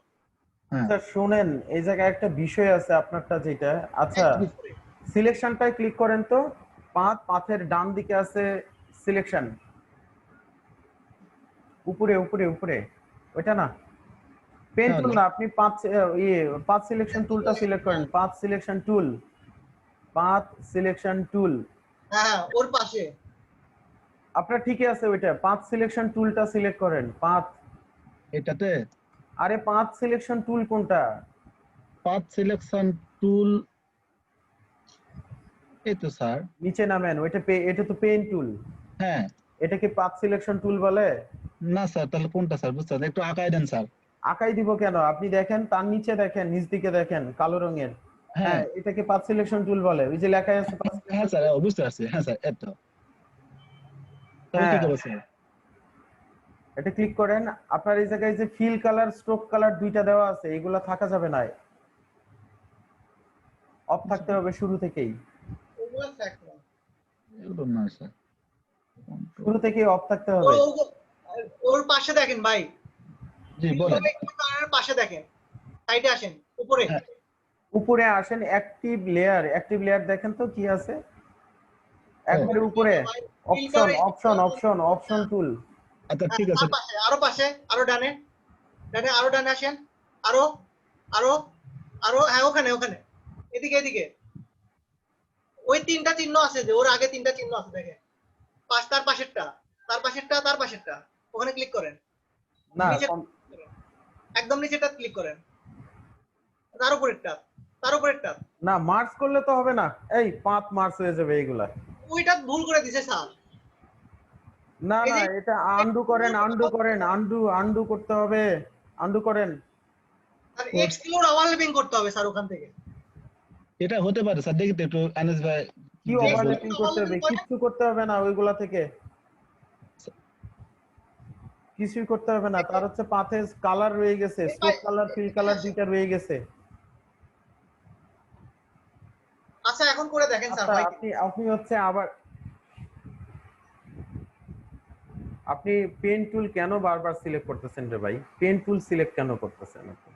হ্যাঁ, আচ্ছা শুনেন, এই জায়গায় একটা বিষয় আছে আপনারটা যেটা, আচ্ছা একদম উপরে। সিলেকশনটায় ক্লিক করেন তো, পাথের ডান দিকে আছে সিলেকশন, উপরে উপরে উপরে, ওইটা না, পেন টুল তাহলে না, আপনি পাথ সিলেকশন টুলটা সিলেক্ট করেন, path selection tool, path selection টুল, হ্যাঁ হ্যাঁ, ওর পাশে। আপনার ঠিকই আছে ওইটা, পাথ সিলেকশন টুলটা সিলেক্ট করেন, পাথ, এটাতে আরে পাথ সিলেকশন টুল কোনটা? পাথ সিলেকশন টুল, এই তো স্যার। নিচে নামেন, ওইটা এটা তো পেন টুল, হ্যাঁ, এটাকে পাথ সিলেকশন টুল বলে? না স্যার, তাহলে কোনটা স্যার বুঝতে পারছেন, একটু আঁকায় দেন স্যার। আঁকাই দিব কেন, আপনি দেখেন তার নিচে দেখেন, নিচ দিকে দেখেন কালো রঙের, হ্যাঁ হ্যাঁ এটাকে পাথ সিলেকশন টুল বলে, ওই যে লেখাই আছে path হ্যাঁ selection স্যার, tool। বুঝতে পারছি, হ্যাঁ স্যার, এত তাহলে কি হ্যাঁ করবো স্যার? এটা ক্লিক করেন, আপনার এই জায়গায় যে ফিল কালার স্ট্রোক কালার দুইটা দেওয়া আছে, এগুলা থাকা যাবে না, অফ থাকতে হবে শুরু থেকেই, ওগুলো ফ্যাক্ট না। এগুলো না স্যার, শুরু থেকেই অফ থাকতে ওর হবে। ওর পাশে দেখেন ভাই, জি বলেন। পাশে দেখেন, সাইডে আসেন, উপরে। হ্যাঁ, উপরে আসেন, অ্যাক্টিভ লেয়ার, অ্যাক্টিভ লেয়ার দেখেন তো কি আছে, একবারে উপরে অপশন অপশন অপশন অপশন টুল, আচ্ছা ঠিক আছে। তার পাশে, আরো পাশে, আরো ডানে, ডানে আরো ডানে আসেন, আরো আরো আরো, হ্যাঁ ওখানে ওখানে, এদিকে এদিকে, ওই তিনটা চিহ্ন আছে যে, ওর আগে তিনটা চিহ্ন আছে দেখেন, তার পাশেরটা, তার পাশেরটা, তার পাশেরটা, ওখানে ক্লিক করেন, না নিচে একদম নিচেটা ক্লিক করেন, তার উপরেরটা, তার উপরেরটা না মার্চ করলে তো হবে না, এই পাত মার্চ হয়ে যাবে এইগুলা। ওইটা ভুল করে দিছে স্যার। না এই না, যে এটা আন্ডু করেন, আন্ডু করেন, আন্ডু করতে হবে, আন্ডু করেন। স্যার এক্সক্লুড ওভারল্যাপিং করতে হবে স্যার ওখান থেকে। এটা হতে পারে স্যার, দেখি তো একটু আনিস ভাই কি দেখ বল। ওভারল্যাপিং করতে হবে? কিচ্ছু করতে হবে না ওইগুলা থেকে, কিছুই করতে হবে না। তার হচ্ছে পাথে কালার রয়ে গেছে, স্ট্রোক কালার ফিল কালার দুইটা রয়ে গেছে। আচ্ছা এখন করে দেখেন স্যার আচ্ছা হয় কি। আপনি আপনি হচ্ছে আবার আপনি পেন টুল কেন বারবার সিলেক্ট করতেছেন রে ভাই? পেন টুল সিলেক্ট কেন করতেছেন আপনি?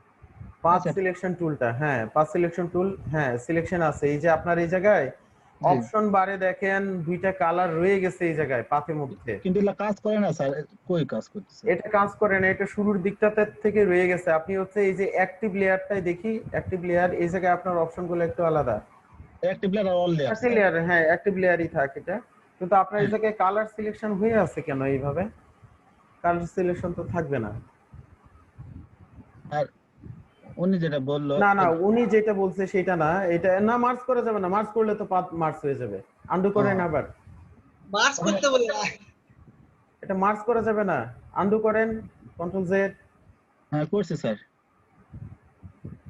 পাথ আচ্ছা। সিলেকশন টুলটা, হ্যাঁ পাথ সিলেকশন টুল, হ্যাঁ সিলেকশন আছে। এই যে আপনার এই জায়গায় জি। অপশন বারে দেখেন দুইটা কালার রয়ে গেছে এই জায়গায় পাথের মধ্যে। কিন্তু এগুলা কাজ করে না স্যার, কই কাজ করতেছে? এটা কাজ করে না, এটা শুরুর দিকটাতে থেকে রয়ে গেছে। আপনি হচ্ছে এই যে অ্যাক্টিভ লেয়ারটাই দেখি, অ্যাক্টিভ লেয়ার এই জায়গায় আপনার অপশনগুলো একটু আলাদা। অ্যাক্টিভ লেয়ার আর অল লেয়ার অ্যাক্টিভ লেয়ার, হ্যাঁ অ্যাক্টিভ লেয়ারই থাকে এটা, কিন্তু আপনার এই জায়গায় কালার সিলেকশন হয়ে আছে কেন এইভাবে? কালার সিলেকশন তো থাকবে না। আর উনি যেটা বললো না না, উনি যেটা বলছে সেটা না, এটা না মার্চ করা যাবে না, মার্চ করলে তো পাথ মার্চ হয়ে যাবে। আন্ডু করেন আবার, মার্চ করতে বলে না। এটা মার্চ করা যাবে না, আন্ডু করেন, কন্ট্রোল জেড। হ্যাঁ করছে স্যার,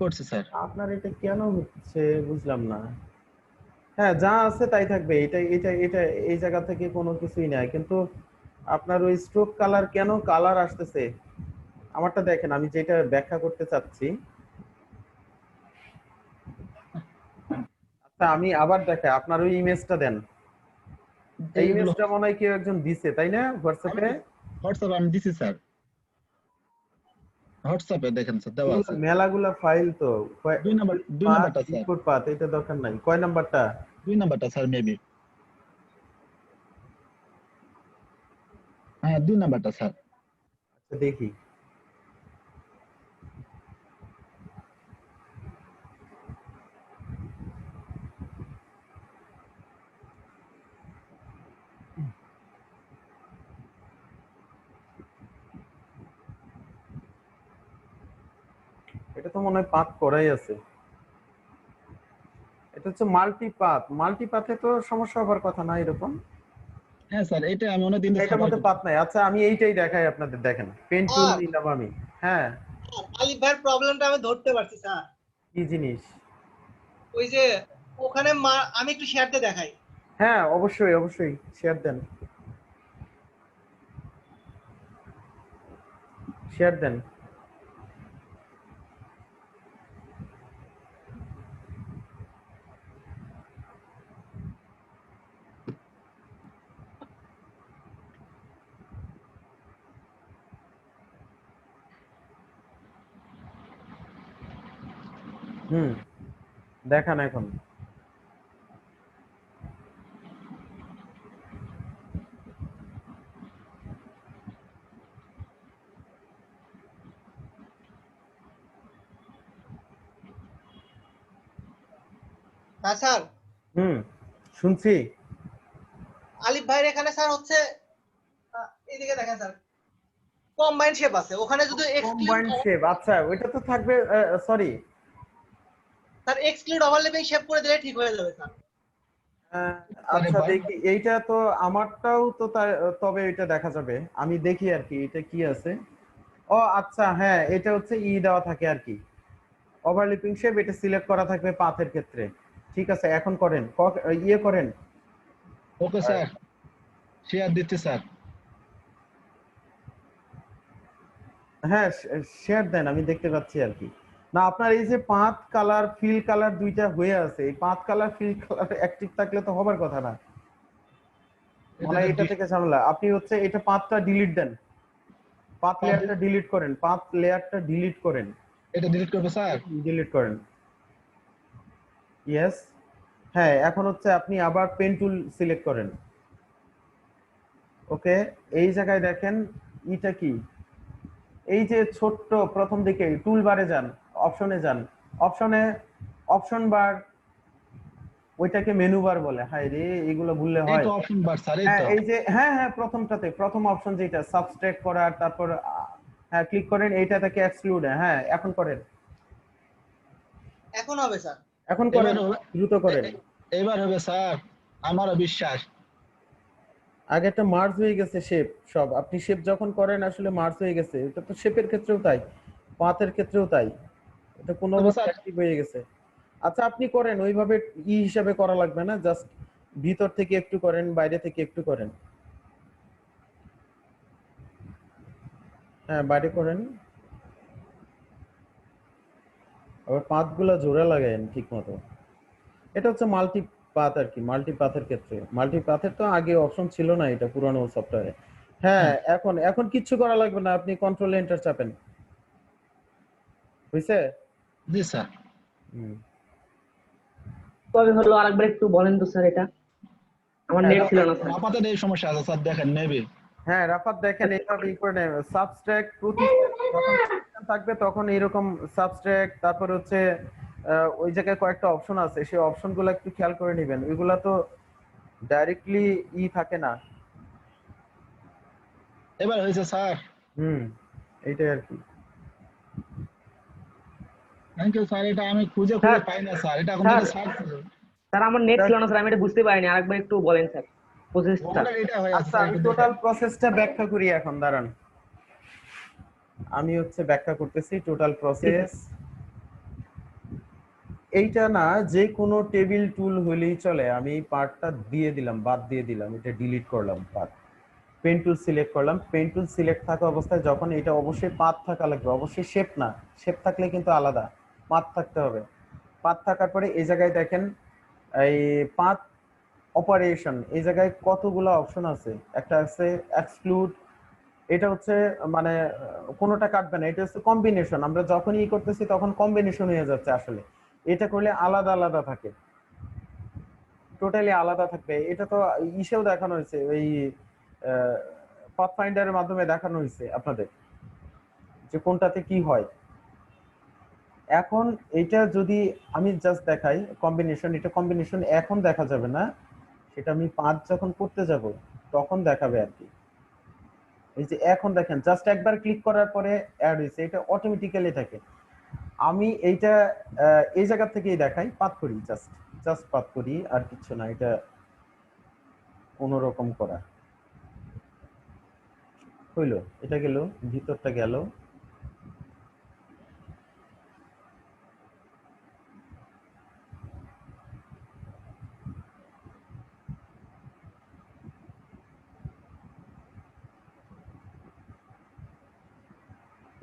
করছে স্যার। আপনার এটা কেন হচ্ছে বুঝলাম না। হ্যাঁ যা আছে তাই থাকবে, এটা এটা এটা এই জায়গা থেকে কোনো কিছুই নাই, কিন্তু আপনার ওই স্ট্রোক কালার কেন কালার আসতেছে আমারটা দেখেন, আমি যেটা ব্যাখ্যা করতে চাচ্ছি। আচ্ছা আমি আবার দেখাই, আপনার ওই ইমেজটা দেন। এই এইগুলো ইমেজটা মনে হয় কেউ একজন দিছে তাই না হোয়াটসঅ্যাপে? হোয়াটসঅ্যাপ আমি দিছি স্যার, হোয়াটসঅ্যাপে দেখেন স্যার দেওয়া আছে। মেলাগুলা ফাইল তো, দুই নাম্বারটা স্যার, ইনপুট পাথ এটা দরকার নাই। কয় নাম্বারটা? 2 নাম্বারটা স্যার মেবি। হ্যাঁ 2 নাম্বারটা স্যার। আচ্ছা দেখি। এটা তো মনে হয় পাথ করাই আছে। এটা হচ্ছে মাল্টিপাথ, মাল্টিপাথে তো সমস্যা হবার কথা না এরকম। হ্যাঁ স্যার এটা আমি অনেকদিন ধরে এটার মধ্যে পাথ নাই। আচ্ছা আমি এইটাই দেখাই আপনাদের, দেখেন পেন টুল আর নিলাম আমি। হ্যাঁ আলিফ ভাইয়ের প্রবলেমটা আমি ধরতে পারছি স্যার। কি জিনিস? ওই যে ওখানে আমি একটু শেয়ারতে দেখাই। হ্যাঁ অবশ্যই অবশ্যই শেয়ার দেন, শেয়ার দেন। দেখান এখন। হ্যাঁ স্যার শুনছি। আলিফ ভাইয়ের এখানে স্যার হচ্ছে এইদিকে দেখেন স্যার কম্বাইন্ড শেপ আছে, ওখানে যদি কম্বাইন্ড শেপ, আচ্ছা ওইটা তো থাকবে। Sorry sir exclude overlapping shape করে দিলে ঠিক হয়ে যাবে স্যার। আচ্ছা দেখি এইটা তো আমারটাও তো তবে এটা দেখা যাবে, আমি দেখি আর কি এটা কি আছে। ও আচ্ছা হ্যাঁ, এটা হচ্ছে দেওয়া থাকে আর কি, ওভারল্যাপিং শেপ, এটা সিলেক্ট করা থাকবে পাথের ক্ষেত্রে। ঠিক আছে এখন করেন, করেন। ওকে স্যার শেয়ার দিচ্ছি স্যার। হ্যাঁ শেয়ার দেন, আমি দেখতে পাচ্ছি আর কি। না আপনার এই যে পাথ কালার ফিল কালার দুইটা হয়ে আছে, এই path colour fill colour active থাকলে তো হবার কথা না, মনে হয় এটা থেকে ঝামেলা। আপনি হচ্ছে এটা পাথটা ডিলিট দেন, পাথ লেয়ারটা ডিলিট করেন, পাথ লেয়ারটা ডিলিট করেন। এটা ডিলিট করব স্যার? ডিলিট করেন, ইয়েস। হ্যাঁ এখন হচ্ছে আপনি আবার পেন টুল সিলেক্ট করেন। ওকে এই জায়গায় দেখেন এটা কি, এই যে ছোট্ট প্রথম দিকে টুল বারে যান, অপশনে যান, অপশনে অপশন বার, ওইটাকে মেনু বার বলে। হায় রে এগুলো ভুললে এই হয়। তো অপশন বার স্যার, এই হ্যাঁ তো। এই যে হ্যাঁ হ্যাঁ প্রথমটাতে প্রথম অপশন যেটা সাবস্ট্রাক্ট করার, তারপর ক্লিক করেন এইটা থেকে এক্সক্লুড। হ্যাঁ এখন করেন। এখন হবে স্যার। এখন করেন, এবার হবে- দ্রুত করেন। এবার হবে স্যার, আমারও বিশ্বাস। আগে একটা মার্জ হয়ে গেছে শেপ সব, আপনি শেপ যখন করেন আসলে মার্জ হয়ে গেছে। এটা তো শেপের ক্ষেত্রেও তাই, পাতের ক্ষেত্রেও তাই, এটা তবে কোনোভাবে স্যার অ্যাক্টিভ হয়ে গেছে। আচ্ছা আপনি করেন ওইভাবে, হিসাবে করা লাগবে না, জাস্ট ভিতর থেকে একটু করেন, বাইরে থেকে একটু করেন। হ্যাঁ বাইরে করেন, আবার পাতগুলা জোড়া লাগায়েন ঠিক মতো। এটা হচ্ছে মাল্টি পাথ আর কি, মাল্টি পাথের ক্ষেত্রে। মাল্টি পাথের তো আগে অপশন ছিল না এটা পুরানো সফটওয়্যারে। হ্যাঁ হ্যাঁ, এখন এখন কিচ্ছু করা লাগবে না, আপনি কন্ট্রোল এন্টার চাপেন, বুঝছে? জি স্যার। হুম। কবে হলো আরেকবার একটু বলেন তো স্যার এটা, আমার হ্যাঁ নেট ছিল না স্যার। আপাতত এই সমস্যা আছে স্যার, দেখেন নেবে। হ্যাঁ রাফাত দেখেন এইভাবে ই করে নেবে সাবস্ট্রাক্ট প্রতিষ্ঠান যখন প্রতিষ্ঠান থাকবে তখন এরকম সাবস্ট্রাক্ট, তারপর হচ্ছে ওই জায়গায় কয়েকটা অপশন আছে, সেই অপশনগুলো একটু খেয়াল করে নেবেন, ওইগুলা তো ডাইরেক্টলি ই থাকে না। এবার হয়েছে স্যার। হুম, এইটাই আর কি। থ্যাংক ইউ স্যার, এটা আমি খুঁজে স্যার খুঁজে পাই না স্যার, এটা এখন স্যার থেকে সার্চ স্যার আমার নেট ছিল না স্যার, আমি এটা বুঝতে পারিনি, আরেকবার একটু বলেন স্যার প্রসেসটা। এটা হয়ে আছে আচ্ছা স্যার, আমি একটু টোটাল দেখেন। প্রসেসটা ব্যাখ্যা করি এখন, দাঁড়ান আমি হচ্ছে ব্যাখ্যা করতেছি টোটাল ঠিক প্রসেস। আছে। এইটা না, যে কোনো টেবিল টুল হলেই চলে, আমি পার্টটা দিয়ে দিলাম, বাদ দিয়ে দিলাম, এটা ডিলিট করলাম পার্ট। পেন টুল সিলেক্ট করলাম, পেন টুল সিলেক্ট থাকা অবস্থায় যখন এটা অবশ্যই পাত থাকা লাগবে, অবশ্যই শেপ না, শেপ থাকলে কিন্তু আলাদা, পাত থাকতে হবে। পাত থাকার পরে এই জায়গায় দেখেন এই পাত অপারেশন, এই জায়গায় কতগুলো অপশন আছে, একটা আছে এক্সক্লুড, এটা হচ্ছে মানে কোনোটা কাটবে না, এটা হচ্ছে কম্বিনেশন, আমরা যখনই করতেছি তখন কম্বিনেশন হয়ে যাচ্ছে আসলে, এটা করলে আলাদা আলাদা থাকে, টোটালি আলাদা থাকবে। এটা তো ইসেও দেখানো হয়েছে, ওই পাথ ফাইন্ডারের মাধ্যমে দেখানো হয়েছে আপনাদের যে কোনটাতে কি হয়। এখন এটা যদি আমি জাস্ট দেখাই কম্বিনেশন, এটা কম্বিনেশন এখন দেখা যাবে না, সেটা আমি পাঁচ যখন করতে যাব তখন দেখাবে আর কি। এই যে এখন দেখেন জাস্ট একবার ক্লিক করার পরে অ্যাড হয়েছে, এটা অটোমেটিক্যালি থাকে। আমি এইটা এই জায়গা থেকেই দেখাই, পাত করি, জাস্ট জাস্ট পাত করি আর কিছু না, এটা কোনো রকম করা হইলো, এটা গেল, ভিতরটা গেল।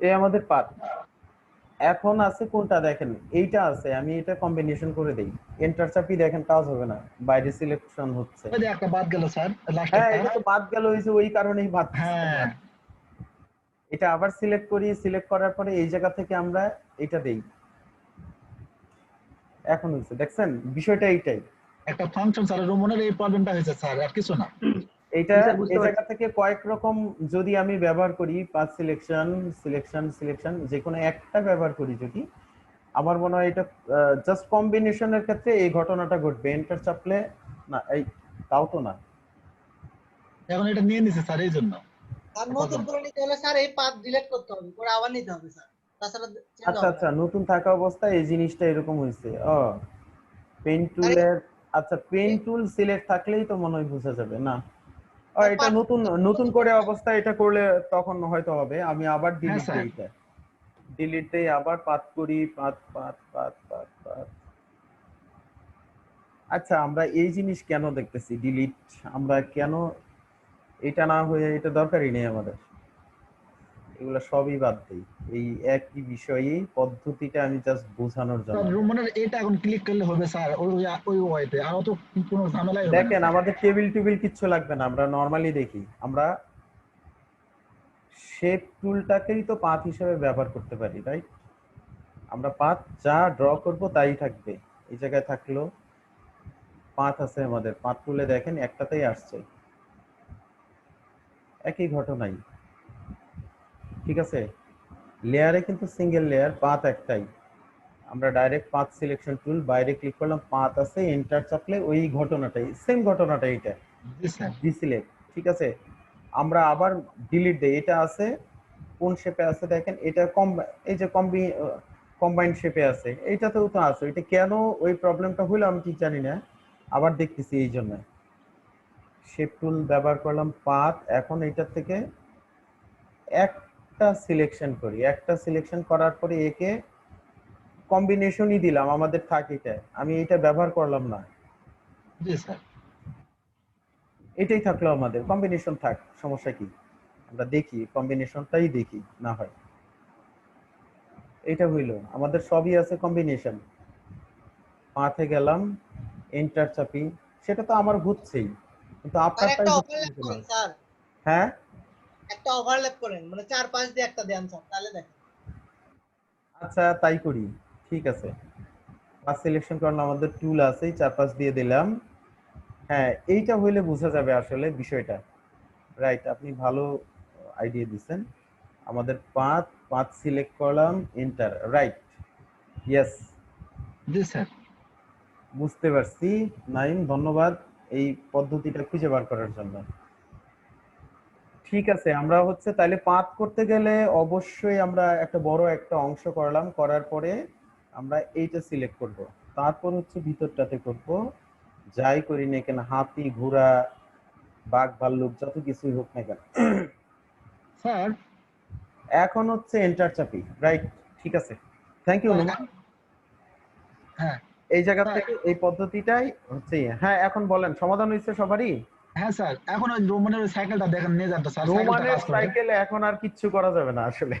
এই আমাদের পাত। এখন আছে কোনটা দেখেন, এইটা আছে, আমি এটা কম্বিনেশন করে দেই, এন্টার চাপি, দেখেন কাজ হবে না, বাইরে সিলেকশন হচ্ছে। ওই যে একটা বাদ গেল স্যার, লাস্ট হ্যাঁ একটা। এটা তো বাদ গেল, হয়েছে ওই কারণেই বাদ দিচ্ছে হ্যাঁ, আমরা। এটা আবার সিলেক্ট করি, সিলেক্ট করার পরে এই জায়গা থেকে আমরা এটা দেই, এখন হচ্ছে, দেখছেন বিষয়টা এইটাই। একটা ফাংশন স্যার, রুমনের এই প্রবলেমটা হয়েছে স্যার, আর কিছু না। এইটা জি স্যার বুঝতে এই জায়গা পারছি। থেকে কয়েক রকম যদি আমি ব্যবহার করি, পাঁচ সিলেকশন সিলেকশন সিলেকশন যে কোনো একটা ব্যবহার করি যদি, আমার মনে হয় এটা জাস্ট কম্বিনেশনের ক্ষেত্রে এই ঘটনাটা ঘটবে, এন্টার চাপলে না, এই তাও তো না। এখন এটা নিয়ে নিছে স্যার, এই জন্য আর নতুন করে নিতে হলে স্যার এই পাথ ডিলিট করতে হবে, পরে আবার নিতে হবে স্যার, তাছাড়া চেঞ্জ আচ্ছা হবে না। আচ্ছা, নতুন থাকা অবস্থায় এই জিনিসটা এরকম হয়েছে। ও পেন স্যার টুলের, আচ্ছা পেন টুল সিলেক্ট থাকলেই তো মনে হয় বোঝা যাবে না। ও স্যার এটা পাথ নতুন নতুন করে অবস্থা, এটা করলে তখন হয়তো হবে। আমি আবার হ্যাঁ ডিলিট স্যার। দিই, এটা ডিলিট দেই, আবার পাত করি, পাত পাত পাত পাত পাত। আচ্ছা আমরা এই জিনিস কেন দেখতেছি ডিলিট, আমরা কেন এটা না হয়ে, এটা দরকারই নেই আমাদের, এগুলো সবই বাদ দেই। এই একই বিষয়েই পদ্ধতিটা আমি জাস্ট বোঝানোর জন্য। স্যার রুমনের এটা এখন ক্লিক করলে হবে স্যার, ওই ওই ওয়াইতে আর তো কোনো ঝামেলাই হবে না দেখেন স্যার। আমাদের টেবিল টেবিল কিচ্ছু লাগবে না, আমরা নর্মালি দেখি, আমরা শেপ টুলটাকেই তো পাথ হিসেবে ব্যবহার করতে পারি, রাইট? আমরা পাথ যা ড্র করব তাই থাকবে, এই জায়গায় থাকলো পাথ আছে, আমাদের পাথ টুলে দেখেন একটাতেই আসছে, একই ঘটনাই, ঠিক আছে? লেয়ারে কিন্তু সিঙ্গেল লেয়ার, পাথ একটাই। আমরা ডাইরেক্ট পাথ সিলেকশন টুল, বাইরে ক্লিক করলাম, পাথ আছে, এন্টার চাপলে ওই ঘটনাটাই, সেম ঘটনাটাই এটা, জি স্যার। ডিসিলেক্ট, ঠিক আছে? আমরা আবার ডিলিট দেই, এটা আছে কোন শেপে আছে দেখেন, এটা কম, এই যে কম্বাইন্ড শেপে আছে, এইটাতেও তো আছে। এটা কেন ওই প্রবলেমটা হলো আমি ঠিক জানি না, আবার দেখতেছি এই জন্য। শেপ টুল ব্যবহার করলাম পাথ, এখন এইটার থেকে একটা সিলেকশন করি, একটা সিলেকশন করার পরে একে কম্বিনেশনই দিলাম, আমাদের থাক এটা, আমি এটা ব্যবহার করলাম না, জি স্যার। এটাই থাকলো আমাদের, কম্বিনেশন থাক, সমস্যা কি, আমরা দেখি কম্বিনেশনটাই দেখি না হয়। এটা হইলো আমাদের, সবই আছে কম্বিনেশন। পাথে গেলাম, এন্টার চাপি, সেটা তো আমার হচ্ছেই, কিন্তু স্যার আপনারটাই একটা হচ্ছে ওভারল্যাপ না। করেন স্যার, হ্যাঁ একটা ওভারল্যাপ করেন, মানে 4-5 দিয়ে একটা দেন স্যার, তাহলে দেখেন। আচ্ছা তাই করি, ঠিক আছে। পাঁচ সিলেকশন করলাম, আমাদের টুল আছে, 4-5 দিয়ে দিলাম। হ্যাঁ এইটা হইলে বোঝা যাবে আসলে বিষয়টা। রাইট, আপনি ভালো আইডিয়া দিচ্ছেন। আমাদের পাঁচ পাঁচ সিলেক্ট করলাম, এন্টার, রাইট, ইয়েস, জি স্যার। বুঝতে পারছি। নাইম, ধন্যবাদ এই পদ্ধতিটা খুঁজে বার করার জন্য। ঠিক আছে, আমরা হচ্ছে তাহলে পাথ করতে গেলে অবশ্যই আমরা একটা বড় একটা অংশ করলাম, করার পরে আমরা এইটা সিলেক্ট করব, তারপর হচ্ছে ভিতরটাতে করব, যাই করি না কেন, হাতি ঘোড়া বাঘ ভাল্লুক যত কিছুই হোক না কেন। স্যার এখন হচ্ছে এন্টার চাপি, রাইট, ঠিক আছে, থ্যাংক ইউ নুমান। হ্যাঁ এই জায়গা স্যার। থেকে এই পদ্ধতিটাই হচ্ছে হ্যাঁ, এখন বলেন সমাধান হয়েছে সবারই? হ্যাঁ স্যার, এখন ওই রোমানের ওই সাইকেলটা দেখেন, নিয়ে যান তো স্যার, সাইকেলটা রোমানের কাজ করবে। সাইকেলে এখন আর কিচ্ছু করা যাবে না আসলে।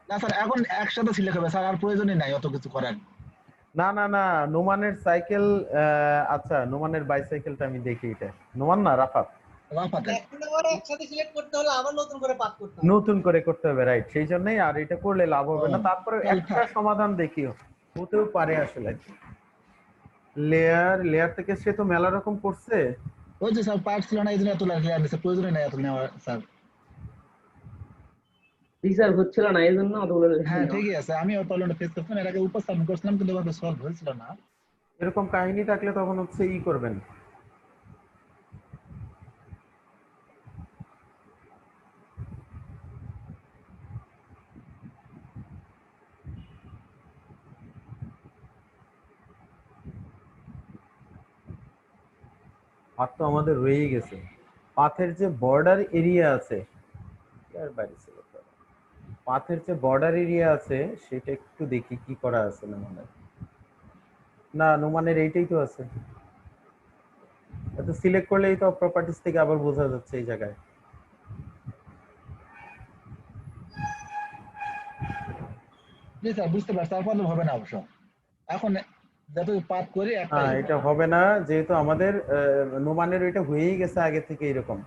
না স্যার, এখন একসাথে সিলেক্ট হবে স্যার, আর প্রয়োজনই নাই অত কিছু করার। না না না, নোমানের সাইকেল, আচ্ছা নোমানের বাইসাইকেলটা আমি দেখি, এটা নোমান না রাফাত, রাফাতে। এখন আবার একসাথে সিলেক্ট করতে হলে আবার নতুন করে পাস করতে হবে। নতুন করে করতে হবে, রাইট, সেই জন্যই আর এটা করলে লাভ হবে না। ও, তারপরে তাহলে একটা সমাধান দেখিও, হতেও পারে আসলে। লেয়ার লেয়ার থেকে সে তো মেলা রকম করছে। ওই যে স্যার পার্ট ছিল না, এই জন্য এত লেয়ার নিচ্ছে, প্রয়োজনই নাই এত নেওয়া স্যার। জি স্যার, হচ্ছিল না এই জন্য অতগুলো হ্যাঁ নেওয়া। ঠিকই আছে, আমি ওই প্রবলেমটা ফেস করছিলাম, এর আগে উপস্থাপন করছিলাম কিন্তু ওভাবে সলভ হয়েছিল না। এরকম কাহিনী থাকলে তখন হচ্ছে ই করবেন। পাথ তো আমাদের রয়েই গেছে, পাথের যে বর্ডার এরিয়া আছে, এর বাইরে ছিল তো। পাথের যে বর্ডার এরিয়া আছে সেটা একটু দেখি কি করা আছে নোমানের। না নোমানের এইটাই তো আছে, এত সিলেক্ট করলেই তো প্রপার্টিজ থেকে আবার বোঝা যাচ্ছে এই জায়গায়। জি স্যার বুঝতে পারছি, আর প্রবলেম হবে না অবশ্য। এখন যত পাস করি একটাই হ্যাঁ হবে। এটা হবে না, যেহেতু আমাদের নোমানের ওইটা হয়েই গেছে আগে থেকে এরকম,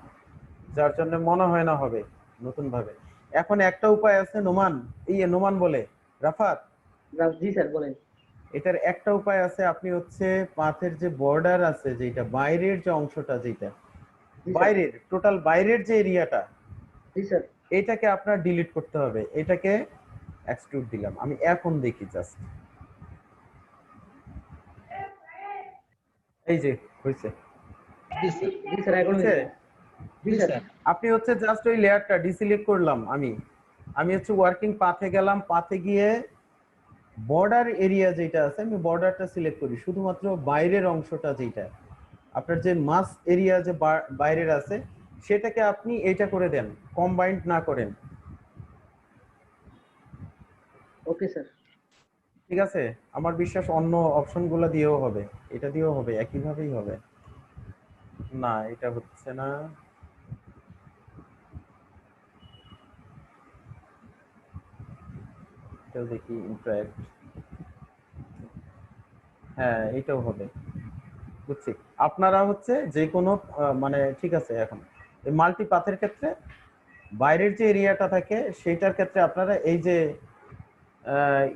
যার জন্য মনে হয় না হবে নতুন ভাবে। এখন একটা উপায় আছে নোমান, এই নোমান বলে রাফাত, জি স্যার বলেন। এটার একটা উপায় আছে, আপনি হচ্ছে পাথের যে বর্ডার আছে, যেটা বাইরের যে অংশটা, যেটা জি স্যার। বাইরের টোটাল বাইরের যে এরিয়াটা, জি স্যার। এটাকে আপনার ডিলিট করতে হবে, এটাকে এক্সক্লুড দিলাম, আমি এখন দেখি জাস্ট, এই যে হয়েছে, জি স্যার। জি স্যার, এখন হয়েছে? হয়েছে। জি জি স্যার। স্যার। আপনি হচ্ছে জাস্ট ওই লেয়ারটা ডিসিলেক্ট করলাম, আমি আমি হচ্ছে ওয়ার্কিং পাথে গেলাম, পাথে গিয়ে বর্ডার এরিয়া যেটা আছে আমি বর্ডারটা সিলেক্ট করি, শুধুমাত্র বাইরের অংশটা যেটা আপনার যে মাস এরিয়া যে বাইরের আছে সেটাকে আপনি এটা করে দেন, কম্বাইন্ড না করেন। Okay sir. ঠিক আছে, আমার বিশ্বাস অন্য অপশনগুলো দিয়েও হবে, এটা দিয়েও হবে, একইভাবেই হবে। না এটা হচ্ছে না, এটাও দেখি ইন্টারেক্ট, হ্যাঁ এটাও হবে, বুঝছি। আপনারা হচ্ছে যে কোনো মানে ঠিক আছে, এখন এই মাল্টি পাথের ক্ষেত্রে বাইরের যে এরিয়াটা থাকে সেটার ক্ষেত্রে আপনারা এই যে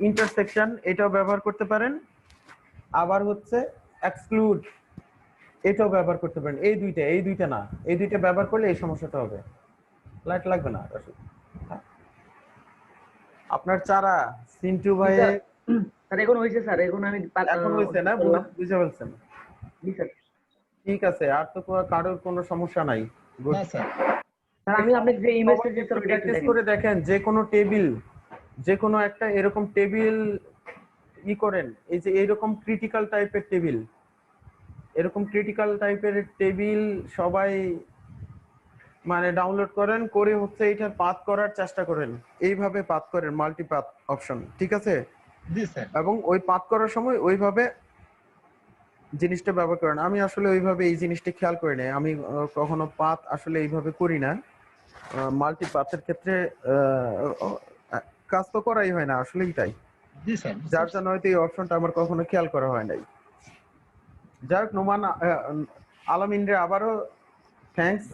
ইন্টারসেকশন এটাও ব্যবহার করতে পারেন, আবার হচ্ছে এক্সক্লুড এটাও ব্যবহার করতে পারেন। এই দুইটা না, এই দুইটা ব্যবহার করলে এই সমস্যাটা হবে। লাইট লাগবে না রশিদ। হ্যাঁ। আপনার চারা সিন্টু জি ভাই স্যার। স্যার এখন হয়েছে স্যার, এখন আমি এখন হয়েছে না, করলাম। বুঝে ফেলছেন? জি স্যার। ঠিক আছে, আর তো কারোর কোনো সমস্যা নাই। গুড। না স্যার। স্যার আমি আপনাকে যে ইমেজটা সবাই দিচ্ছি একটু স্যার ওইটা একটু প্র্যাকটিস দেখেন। করে দেখেন, যে কোনো টেবিল, যে কোনো একটা এরকম টেবিল ই করেন, এই যে এইরকম ক্রিটিক্যাল টাইপের টেবিল, এরকম ক্রিটিক্যাল টাইপের টেবিল সবাই মানে ডাউনলোড করেন, করে হচ্ছে এইটার পাথ করার চেষ্টা করেন, এইভাবে পাথ করেন মাল্টি পাথ অপশন, ঠিক আছে? জি স্যার। এবং ওই পাথ করার সময় ওইভাবে জিনিসটা ব্যবহার করেন। আমি আসলে ওইভাবে এই জিনিসটা খেয়াল করি না, আমি কখনো পাথ আসলে এইভাবে করি না। মাল্টি পাথের ক্ষেত্রে আহ, কাজ তো করাই হয় না আসলেই তাই, জি স্যার। যার জন্য হয়তো এই অপশনটা আমার কখনো খেয়াল করা হয় নাই। যাই হোক, নোমান আলামিন রে আবারও থ্যাঙ্কস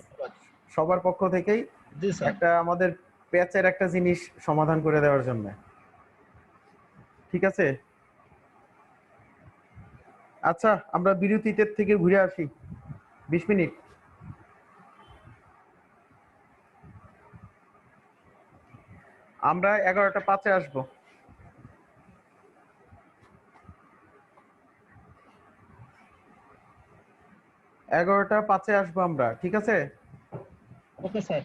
সবার পক্ষ থেকেই, জি স্যার। একটা আমাদের প্যাচের একটা জিনিস সমাধান করে দেওয়ার জন্য, ঠিক আছে? আচ্ছা, আমরা বিরতিতে থেকে ঘুরে আসি 20 মিনিট। আমরা 11টা 5-এ আসবো। 11টা 5-এ আসবো আমরা, ঠিক আছে? Okay sir.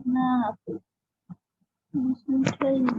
না মুসলিম খাইনি।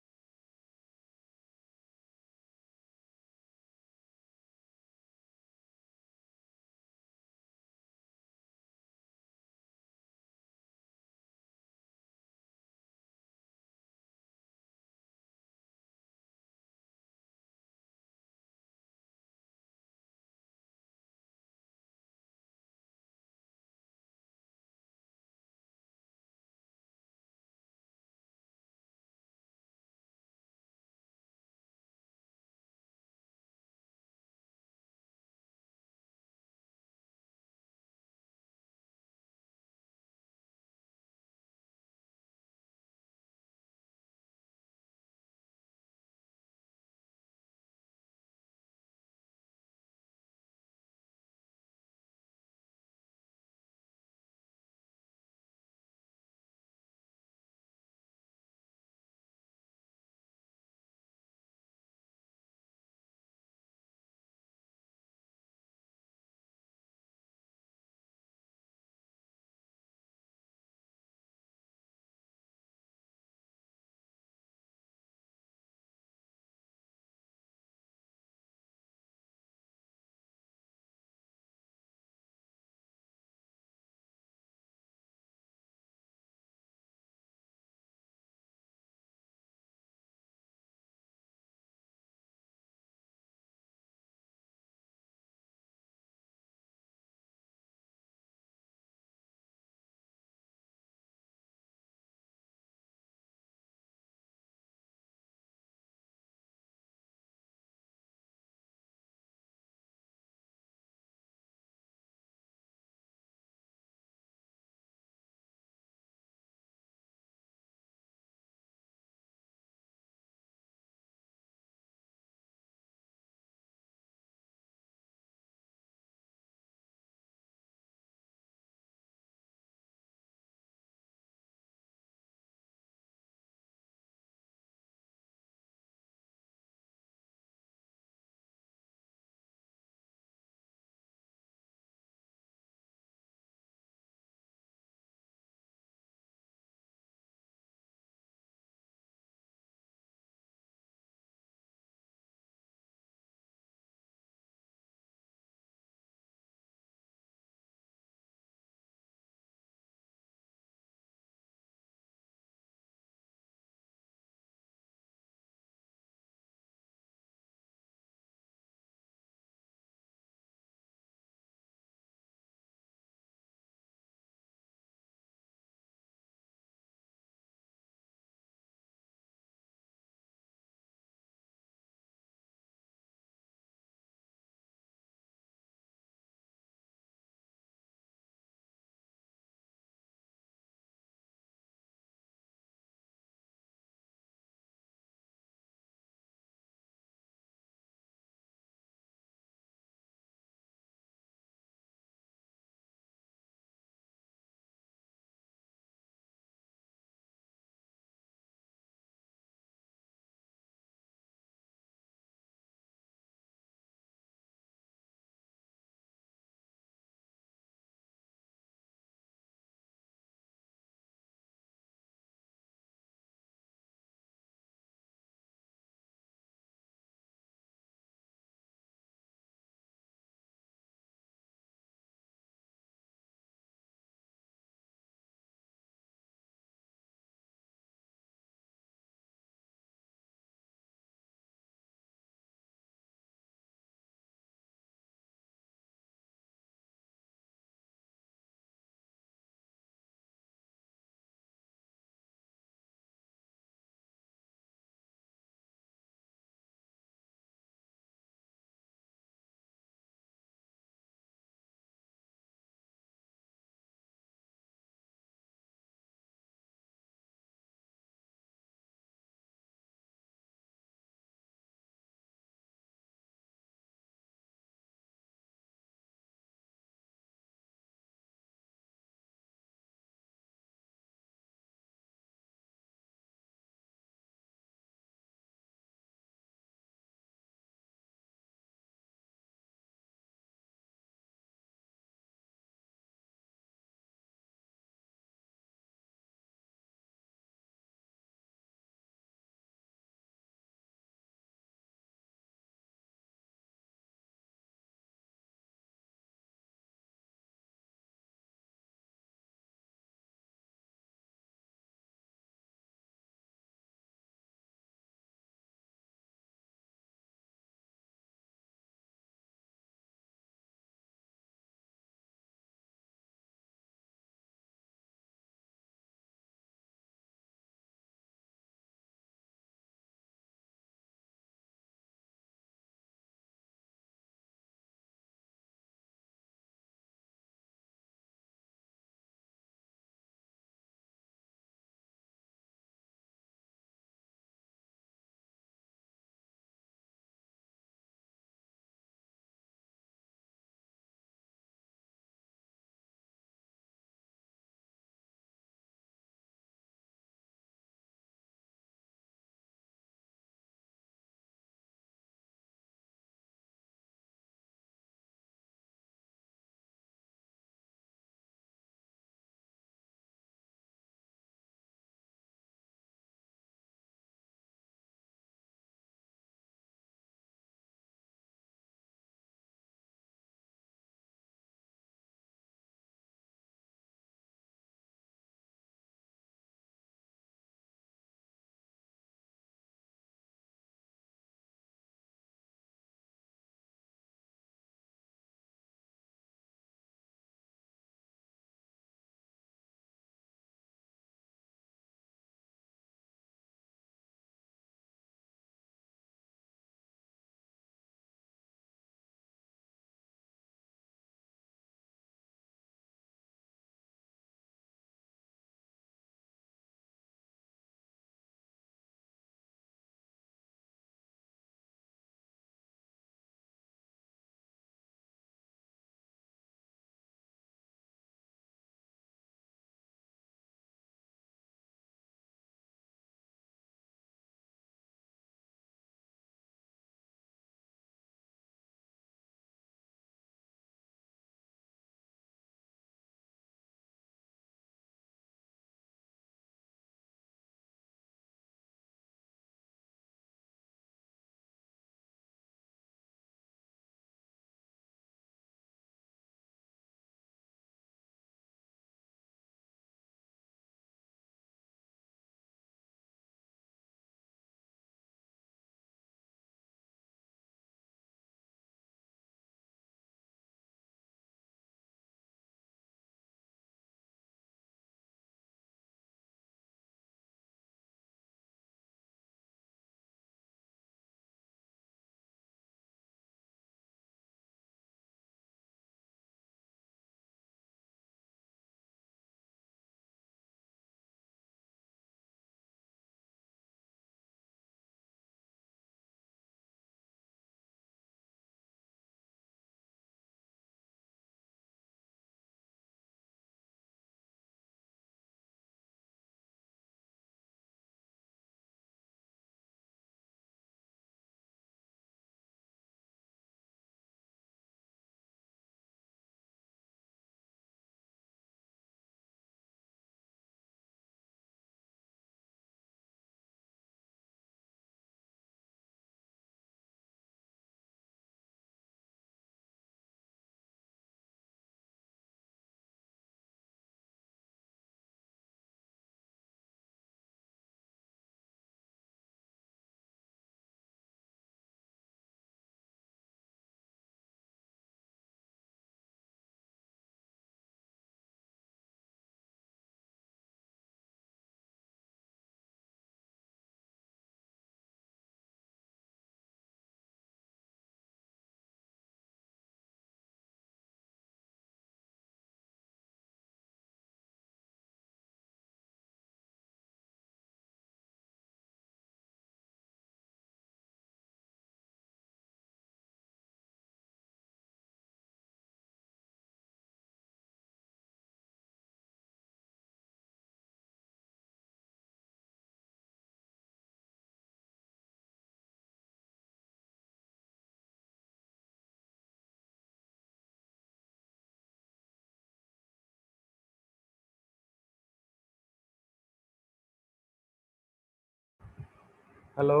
হ্যালো,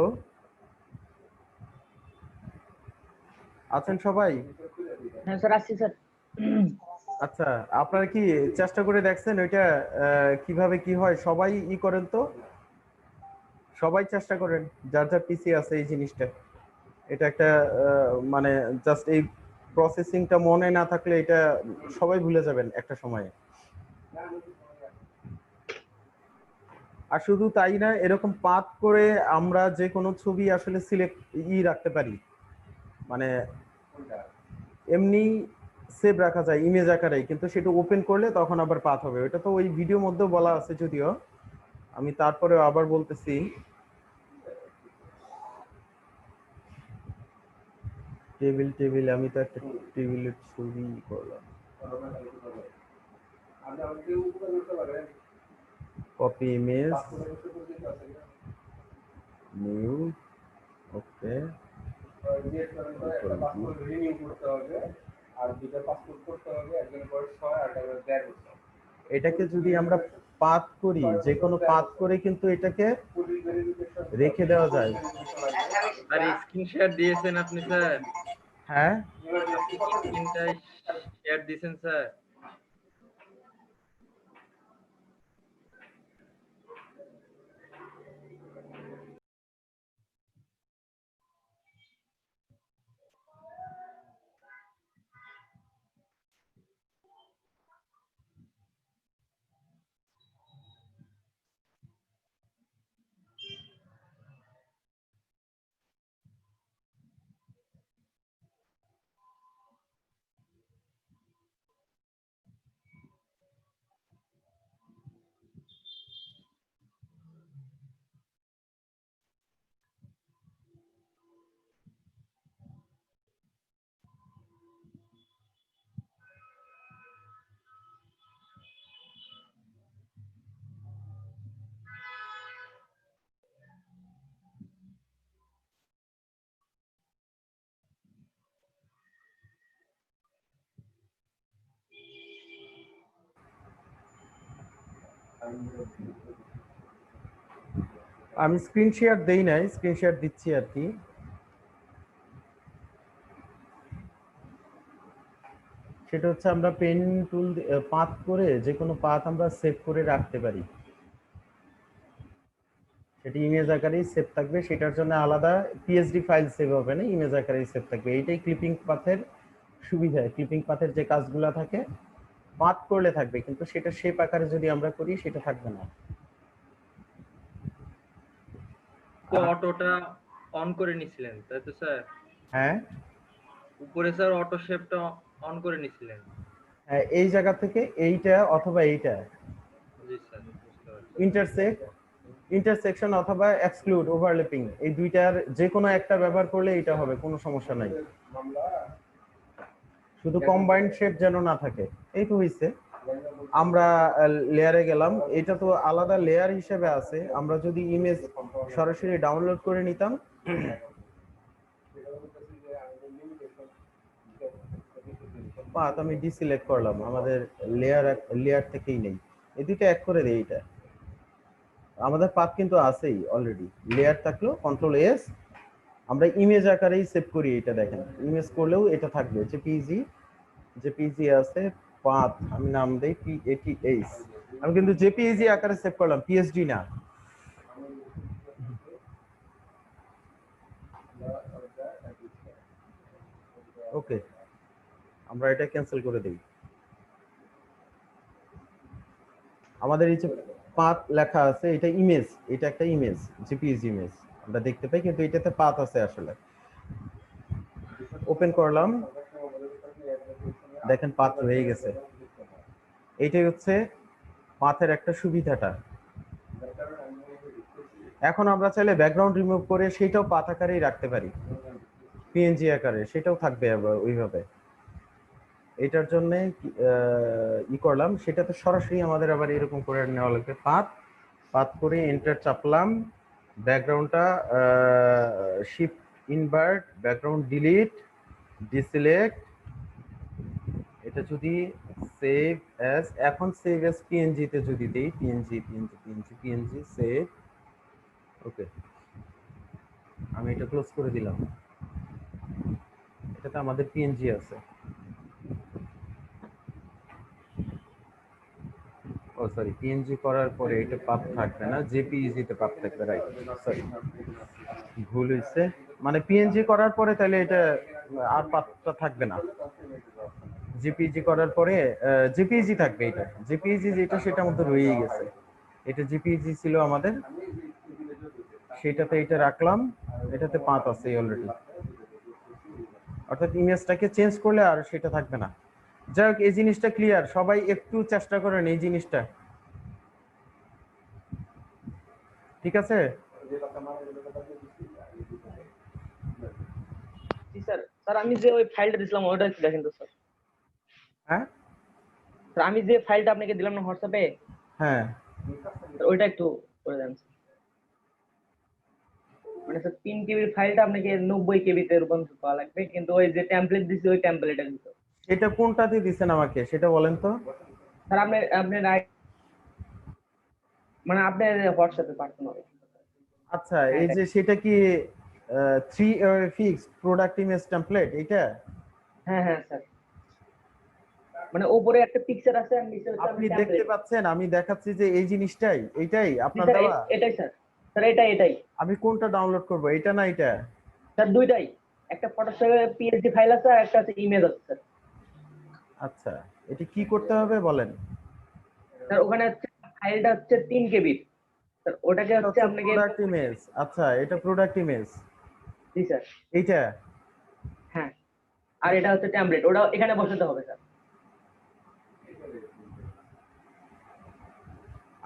আছেন সবাই? হ্যাঁ স্যার, আসছি স্যার। আচ্ছা, আপনারা কি চেষ্টা করে দেখছেন ওইটা কিভাবে কি হয়? সবাই করেন তো, সবাই চেষ্টা করেন, যার যার পিসি আছে এই জিনিসটা। এটা একটা মানে জাস্ট এই প্রসেসিংটা মনে না থাকলে এটা সবাই ভুলে যাবেন একটা সময়ে। আর শুধু তাই না, এরকম পাথ করে আমরা যে কোনো ছবি আসলে সিলেক্ট রাখতে পারি, মানে এমনি সেভ রাখা যায় ইমেজ আকারে, কিন্তু সেটা ওপেন করলে তখন আবার পাথ হবে। ওটা তো ওই ভিডিওর মধ্যেও বলা আছে, যদিও আমি তারপরেও আবার বলতেছি। টেবিল আমি তো একটা টেবিলের ছবি করলাম, কপি ইমেজ, নিউ, ওকে, এটাকে যদি আমরা পাথ করি, যে কোনো পাথ করে কিন্তু এটাকে রেখে দেওয়া যায়। আর স্ক্রিন শেয়ার দিয়েছেন আপনি স্যার? হ্যাঁ, আপনি কি স্ক্রিনটা শেয়ার দিয়েছেন স্যার? আমি স্ক্রিন শেয়ার দেই নাই, স্ক্রিন শেয়ার দিচ্ছি আর কি। সেটা হচ্ছে আমরা পেন টুল পাথ করে যে কোনো পাথ আমরা সেভ করে রাখতে পারি, সেটা ইমেজ আকারেই সেভ থাকবে। সেটার জন্য আলাদা পিএসডি ফাইল সেভ হবে না, ইমেজ আকারেই সেভ থাকবে। এইটাই ক্লিপিং পাথের সুবিধা। ক্লিপিং পাথের যে কাজগুলো থাকে পাথ করলে থাকবে, কিন্তু সেটা শেপ আকারে যদি আমরা করি সেটা থাকবে না। তো অটোটা অন করে নিছিলেন তাই তো স্যার? হ্যাঁ, উপরে স্যার অটো শেপটা অন করে নিছিলেন। হ্যাঁ, এই জায়গা থেকে এইটা অথবা এইটা জি স্যার, বুঝতে পারছি। ইন্টারসেকশন অথবা এক্সক্লুড ওভারল্যাপিং, এই দুইটার যে কোনো একটা ব্যবহার করলে এটা হবে, কোনো সমস্যা নাই। শুধু কম্বাইন্ড শেপ যেন না থাকে। এই তো হইছে। আমরা লেয়ারে গেলাম, এটা তো আলাদা লেয়ার হিসেবে আছে। আমরা যদি ইমেজ সরাসরি ডাউনলোড করে নিতাম, পাথ আমি ডিসিলেক্ট করলাম, আমাদের লেয়ার থেকেই নেই। এই দুইটা এক করে দেই। এটা আমাদের পাথ কিন্তু আছেই অলরেডি, লেয়ার থাকলো কন্ট্রোল এস, আমরা ইমেজ আকারেই সেভ করি। এটা দেখেন, ইমেজ করলেও এটা থাকবে। জেপিজি আছে, পাথ আমি নাম দেই PATH। আমি কিন্তু জেপিজি আকারে সেভ করলাম, পিএসডি না। ওকে, আমরা এটা ক্যান্সেল করে দেই। আমাদের এই যে পাথ লেখা আছে, এটা ইমেজ, এটা একটা ইমেজ, জেপিজি ইমেজ আমরা দেখতে পাই, কিন্তু এটাতে পাথ আছে আসলে। ওপেন করলাম, দেখেন পাথ হয়ে গেছে। এইটাই হচ্ছে পাথের একটা সুবিধাটা। এখন আমরা চাইলে ব্যাকগ্রাউন্ড রিমুভ করে সেটাও পাথ আকারেই রাখতে পারি, পিএনজি আকারে, সেটাও থাকবে আবার ওইভাবে। এটার জন্য করলাম, সেটাতে সরাসরি আমাদের আবার এরকম করে নেওয়া লাগবে। পাথ করে এন্টার চাপলাম, ব্যাকগ্রাউন্ডটা shift invert, background delete, deselect. এটা যদি সেভ অ্যাজ, এখন সেভ অ্যাজ পিএনজি তে যদি দেই, পিএনজি সেভ, ওকে। আমি এটা ক্লোজ করে দিলাম। এটাতে আমাদের পিএনজি আছে। ও সরি, পিএনজি করার পরে এটা পাথ থাকবে না, জেপিইজি তে পাথ থাকবে, রাইট। সরি, ভুল হয়েছে। মানে পিএনজি করার পরে তাহলে এটা আর পাথটা থাকবে না। জেপিইজি করার পরে জেপিইজি থাকবে, এটা জেপিইজি যেটা সেটার মধ্যে রয়েই গেছে। এটা জেপিইজি ছিল আমাদের, সেটাতে এটা রাখলাম, এটাতে পাথ আছে অলরেডি। অর্থাৎ ইমেজটাকে চেঞ্জ করলে আর সেটা থাকবে না। যাই হোক, এই জিনিসটা ক্লিয়ার, সবাই একটু চেষ্টা করেন এই জিনিসটা, ঠিক আছে? জি স্যার। স্যার আমি যে ওই ফাইলটা দিছিলাম ওটা একটু দেখেন তো স্যার। হ্যাঁ স্যার আমি যে ফাইলটা আপনাকে দিলাম না হোয়াটসঅ্যাপে, হ্যাঁ, ওইটা একটু করে দেন স্যার। মানে স্যার 3 কেবির ফাইলটা আপনাকে 90 কেবিতে রূপান্তর করা লাগবে, কিন্তু ওই যে টেমপ্লেট দিছি ওই টেমপ্লেটে দিতে। এটা কোনটাতে দিছেন আমাকে সেটা বলেন তো। স্যার আপনি আপনার মানে আপনার হোয়াটসঅ্যাপে পাঠানো হবে। আচ্ছা, হ্যাঁ, এই এটা- যে সেটা কি 3 ফিক্সড প্রোডাক্ট ইমেজ টেমপ্লেট এটা? হ্যাঁ হ্যাঁ স্যার, মানে উপরে একটা পিকচার আছে আর নিচে হচ্ছে আপনি আপনার দেখতে টেমপ্লেট। পাচ্ছেন আমি দেখাচ্ছি যে এই জিনিসটাই, এইটাই জি আপনার স্যার, দেওয়া? এটাই স্যার। স্যার এটাই আমি কোনটা ডাউনলোড করব, এটা না এটা? স্যার, দুইটাই। একটা ফটোশপে পিএসডি ফাইল আছে আর একটা আছে ইমেজ আছে স্যার। আচ্ছা, এটা কি করতে হবে বলেন। স্যার ওখানে হচ্ছে ফাইলটা হচ্ছে 3 কেবি। স্যার ওটাকে এটা হচ্ছে হচ্ছে আপনাকে প্রোডাক্ট ইমেজ। আচ্ছা, এটা প্রোডাক্ট ইমেজ, জি স্যার। এইটা? হ্যাঁ, আর এটা হচ্ছে টেমপ্লেট, ওটা এখানে বসাতে হবে স্যার।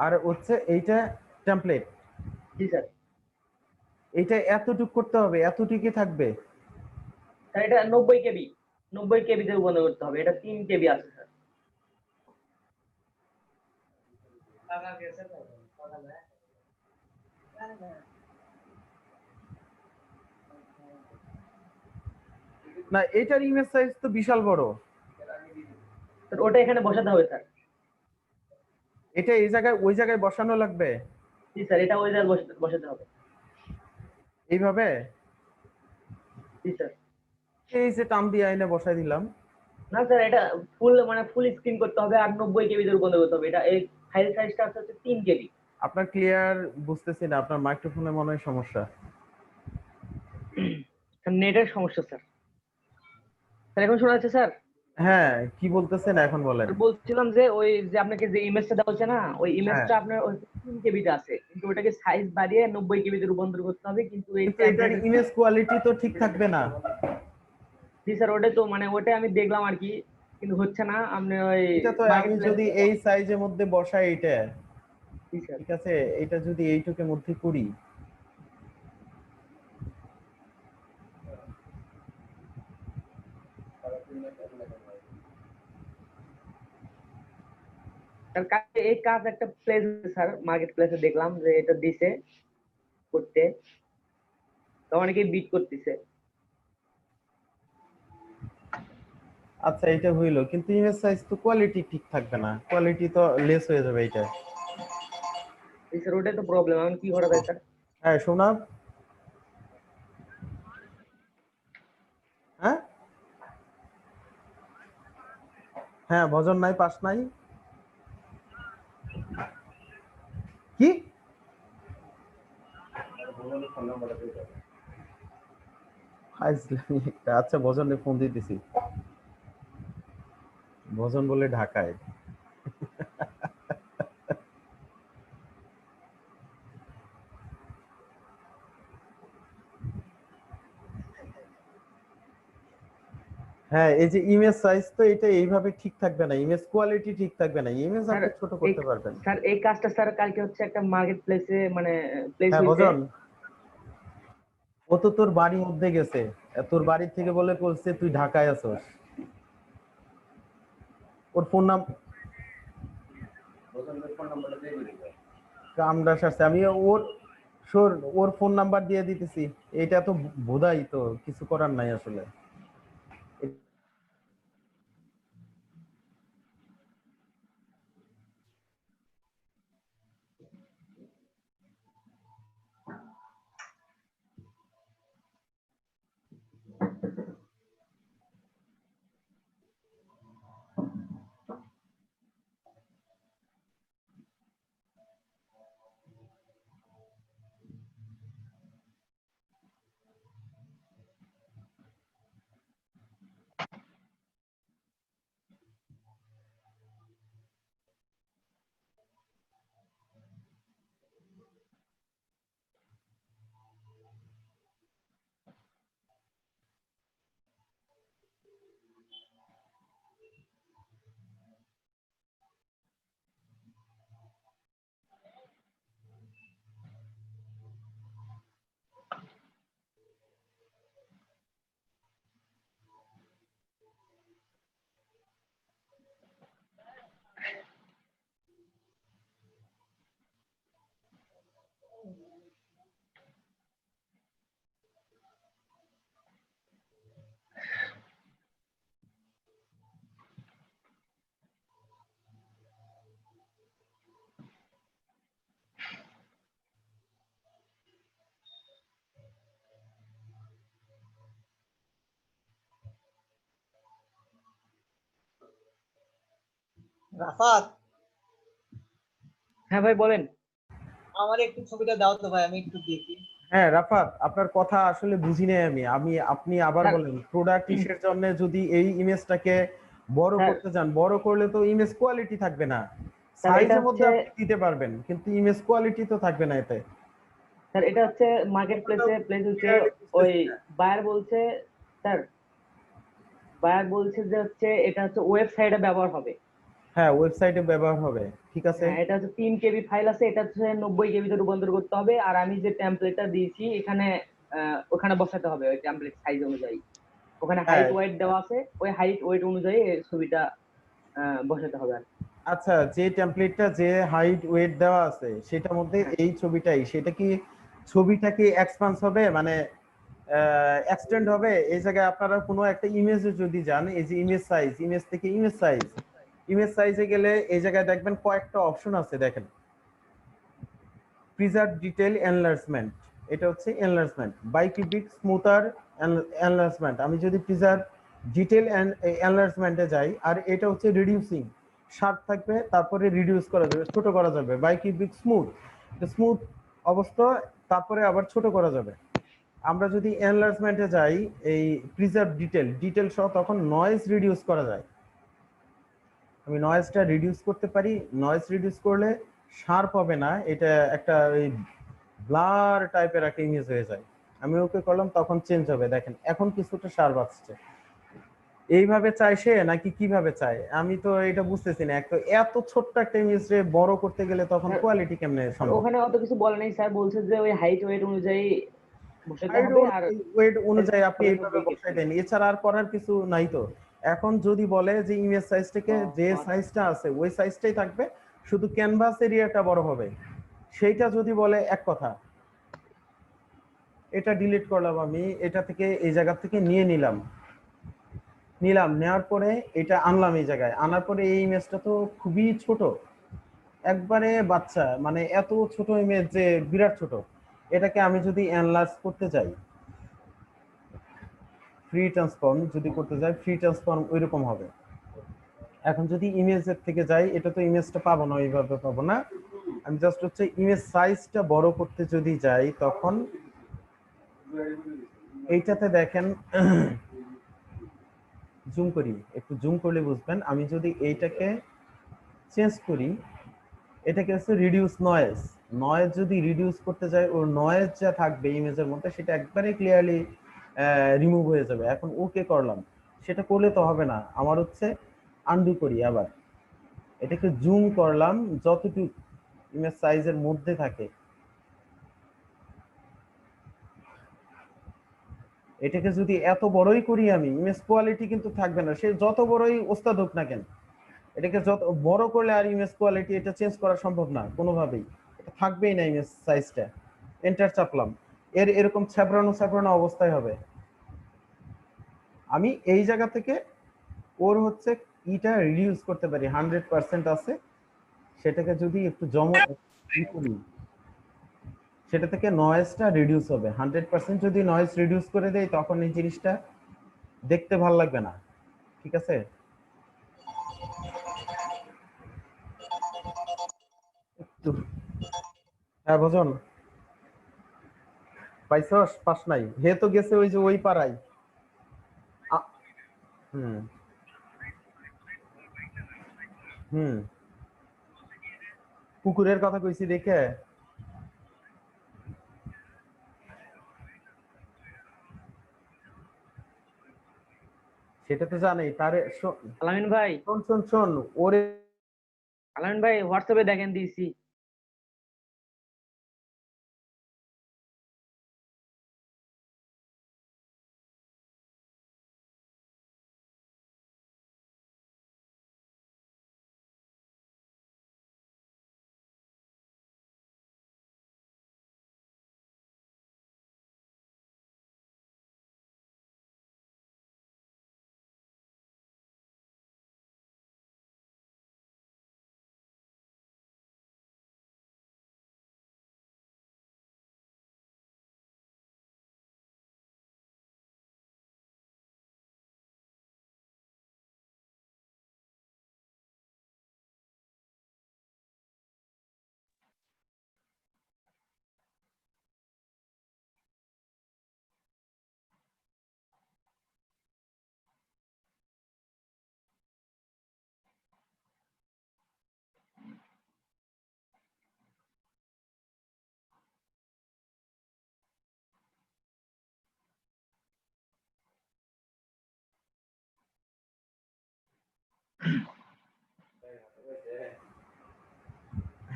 আর হচ্ছে এইটা টেমপ্লেট? জি স্যার। এইটা এতটুক করতে হবে, এতটুকুই থাকবে? স্যার এটা 90 কেবি, 90 কেবিতে রূপান্তর করতে হবে, এটা 3 কেবি আছে স্যার। না, এটার ইমেজ সাইজ তো বিশাল বড়। স্যার ওটা এখানে বসাতে হবে স্যার। এটা এই জায়গায় ওই জায়গায় বসানো লাগবে জি স্যার, এটা ওই জায়গায় বসাতে হবে। এইভাবে? জি স্যার। এই যে টান দিয়ে আইনে বসাই দিলাম। না স্যার, এটা ফুল মানে ফুল স্ক্রিন করতে হবে আর 90 কেবিতে রূপান্তর করতে হবে। এটা এই ফাইল সাইজটা হচ্ছে 3 কেবি। আপনার ক্লিয়ার বুঝতেছি না, আপনার মাইক্রোফোনে মনে হয় সমস্যা। স্যার নেটের সমস্যা স্যার। স্যার এখন শোনা যাচ্ছে স্যার? হ্যাঁ, কি বলতেছেন এখন বলেন। স্যার বলছিলাম যে ওই যে আপনাকে যে ইমেজটা দেওয়া হচ্ছে না, ওই হ্যাঁ, ইমেজটা আপনার ওই 3 কেবিতে আছে, কিন্তু ওটাকে সাইজ বাড়িয়ে 90 কেবিতে রূপান্তর করতে হবে, কিন্তু এই কিন্তু এটার টেমপ্লেট। ইমেজ কোয়ালিটি তো ঠিক থাকবে না। জি স্যার, ওটাই তো মানে ওটাই আমি দেখলাম আর কি, কিন্তু হচ্ছে না। আপনি ওই এটা তো আমি মার্কেট প্লেস। যদি এই সাইজের মধ্যে বসাই এটা, জি স্যার। ঠিক আছে, এটা যদি এইটুকের মধ্যে করি, স্যার এই কাজ একটা প্লেস স্যার, মার্কেট প্লেসে দেখলাম যে এটা দিছে করতে, তো অনেকেই বিট করতেছে। আচ্ছা এটা হইলো, কিন্তু ইমেজ সাইজ তো কোয়ালিটি ঠিক থাকবে না, কোয়ালিটি তো লেস হয়ে যাবে এটা। জি স্যার, ওটাই তো প্রবলেম। এখন কি করা যায় স্যার? হ্যাঁ শোনা, হ্যাঁ হ্যাঁ, ভজন নাই, পাস নাই, কি? ফাইজলামি একটা। আচ্ছা, ভজনে ফোন দিতেছি। ভজন বলে ঢাকায়। হ্যাঁ, এই যে ইমেজ সাইজ তো এটা এইভাবে ঠিক থাকবে না, ইমেজ কোয়ালিটি ঠিক থাকবে না, ইমেজ স্যার আপনি ছোট এই করতে পারবেন। স্যার এই কাজটা স্যার কালকে হচ্ছে একটা মার্কেট প্লেসে মানে প্লেস হ্যাঁ হইছে। ভজন, ও তো তোর বাড়ির মধ্যে গেছে, তোর বাড়ি থেকে বলে বলছে তুই ঢাকায় আছস। ওর ফোন নাম কামড়া সারছে, আমি ওর শোর ওর ফোন নাম্বার দিয়ে দিতেছি। এটা তো বোধাই, তো কিছু করার নাই আসলে। রাফাত, হ্যাঁ ভাই বলেন। আমার একটু ছবিটা দাও তো ভাই, আমি একটু দেখি। হ্যাঁ রাফাত, আপনার কথা আসলে বুঝি নাই আমি আপনি আবার স্যার বলেন প্রোডাক্ট ইসের জন্য যদি এই ইমেজটাকে বড় স্যার করতে চান, বড় করলে তো ইমেজ কোয়ালিটি থাকবে না। স্যার এটা সাইজের মধ্যে হচ্ছে আপনি দিতে পারবেন কিন্তু ইমেজ কোয়ালিটি তো থাকবে না এতে। স্যার এটা হচ্ছে মার্কেট কথাটা প্লেসে প্লেস হচ্ছে clearly ওই বুঝতেছি না। বায়ার বলছে, স্যার বায়ার বলছে যে হচ্ছে এটা হচ্ছে ওয়েবসাইটে ব্যবহার হবে। হ্যাঁ ওয়েবসাইটে ব্যবহার হবে, ঠিক আছে। হ্যাঁ এটা হচ্ছে 3 KB ফাইল আছে, এটা হচ্ছে 90 KB তে রূপান্তর করতে হবে। আর আমি যে টেমপ্লেটটা দিয়েছি এখানে ওখানে বসাতে হবে ওই টেমপ্লেট সাইজ অনুযায়ী। ওখানে হ্যাঁ হাইট ওয়েট দেওয়া আছে, ওই হাইট ওয়েট অনুযায়ী এই ছবিটা বসাতে হবে আর কি। আচ্ছা, যে টেমপ্লেটটা যে হাইট ওয়েট দেওয়া আছে সেটার মধ্যে হ্যাঁ এই ছবিটাই, সেটা কি ছবিটা কি এক্সপান্স হবে মানে এক্সটেন্ড হবে? এই জায়গায় আপনারা কোনো একটা ইমেজে যদি যান, এই যে ইমেজ সাইজ, ইমেজ থেকে ইমেজ সাইজে গেলে এই জায়গায় দেখবেন কয়েকটা অপশন আছে, দেখেন প্রিজার্ভ ডিটেল এনলার্জমেন্ট, এটা হচ্ছে এনলার্জমেন্ট, বাইকিউবিক স্মুথার এনলার্জমেন্ট। আমি যদি প্রিজার্ভ ডিটেল এনলার্জমেন্টে যাই, আর এটা হচ্ছে রিডিউসিং, শার্প থাকবে তারপরে রিডিউস করা যাবে, ছোট করা যাবে, বাইকিউবিক স্মুথ, স্মুথ অবস্থা তারপরে আবার ছোট করা যাবে। আমরা যদি এনলার্জমেন্টে যাই, এই প্রিজার্ভ ডিটেল সহ, তখন নয়েজ রিডিউস করা যায়। আমি নয়েজটা রিডিউস করতে পারি, নয়েজ রিডিউস করলে শার্প হবে না, এটা একটা ওই ব্লার টাইপের একটা ইমেজ হয়ে যায়। আমি ওকে করলাম তখন চেঞ্জ হবে, দেখেন এখন কিছুটা শার্প আসছে। এইভাবে চাই সে নাকি কিভাবে চায় আমি তো এটা বুঝতেছি না। একটা এত ছোট্ট একটা ইমেজ রে বড় করতে গেলে তখন স্যার, কোয়ালিটি কেমনে আর সম্ভব? ওখানে অত কিছু বলে নাই স্যার, বলছে যে ওই হাইট ওয়েট অনুযায়ী বসাতে হাইট হবে আর ওয়েট সাইজ অনুযায়ী আপনি হবে এইভাবে 90 KB। বসাই দেন, এছাড়া আর করার কিছু নাই তো। এখন যদি বলে যে ইমেজ সাইজটাকে যে সাইজটা আছে ওই সাইজটাই থাকবে, শুধু ক্যানভাস এরিয়াটা বড় হবে, সেইটা যদি বলে এক কথা। এটা ডিলিট করলাম আমি, এটা থেকে এই জায়গা থেকে নেওয়ার পরে এটা আনলাম এই জায়গায়, আনার পরে এই ইমেজটা তো খুবই ছোট, একবারে বাচ্চা, মানে এত ছোট ইমেজ যে বিরাট ছোট। এটাকে আমি যদি এনলার্জ করতে যাই, ফ্রি ট্রান্সফর্ম যদি করতে যাই, ফ্রি ট্রান্সফর্ম ওইরকম হবে। এখন যদি ইমেজের থেকে যাই, এটা তো ইমেজটা পাবো না, ওইভাবে পাবো না। আমি জাস্ট হচ্ছে ইমেজ সাইজটা বড় করতে যদি যাই, তখন এইটাতে দেখেন জুম করি, একটু জুম করলে বুঝবেন। আমি যদি এইটাকে চেঞ্জ করি, এটাকে হচ্ছে রিডিউস নয়েজ, নয়েজ যদি রিডিউস করতে যাই, ওর নয়েজ যা থাকবে ইমেজের মধ্যে সেটা একবারে ক্লিয়ারলি রিমুভ হয়ে যাবে। এখন ওকে করলাম, সেটা করলে তো হবে না, আমার হচ্ছে আনডু করি আবার, এটাকে জুম করলাম যতটুকু ইমেজ সাইজের মধ্যে থাকে, এটাকে যদি এত বড়ই করি আমি, ইমেজ কোয়ালিটি কিন্তু থাকবে না, সে যত বড়ই ওস্তাদ হোক না কেন। এটাকে যত বড় করলে আর ইমেজ কোয়ালিটি এটা চেঞ্জ করা সম্ভব না কোনোভাবেই, এটা থাকবেই না ইমেজ সাইজটা। এন্টার চাপলাম, এরকম ছ্যাবড়ানো অবস্থায় হবে। আমি এই জায়গা থেকে ওর হচ্ছে ইটা রিডিউস করতে পারি, 100% আছে, সেটাকে যদি একটু করি, সেটা থেকে নয়েজটা রিডিউস হবে 100%। যদি নয়েজ রিডিউস করে দেয় তখন এই জিনিসটা দেখতে ভালো লাগবে না, ঠিক আছে। একটু হ্যাঁ ভজন পাইছস, পাস নাই, হে তো গেছে ওই যে ওই পাড়ায়। আ- হুম হুম, কুকুরের কথা কইছি দেখে। সেটা তো জানি তারে আলামিন ভাই, শোন ওরে আলামিন ভাই হোয়াটসঅ্যাপে দেখেন দিয়েছি।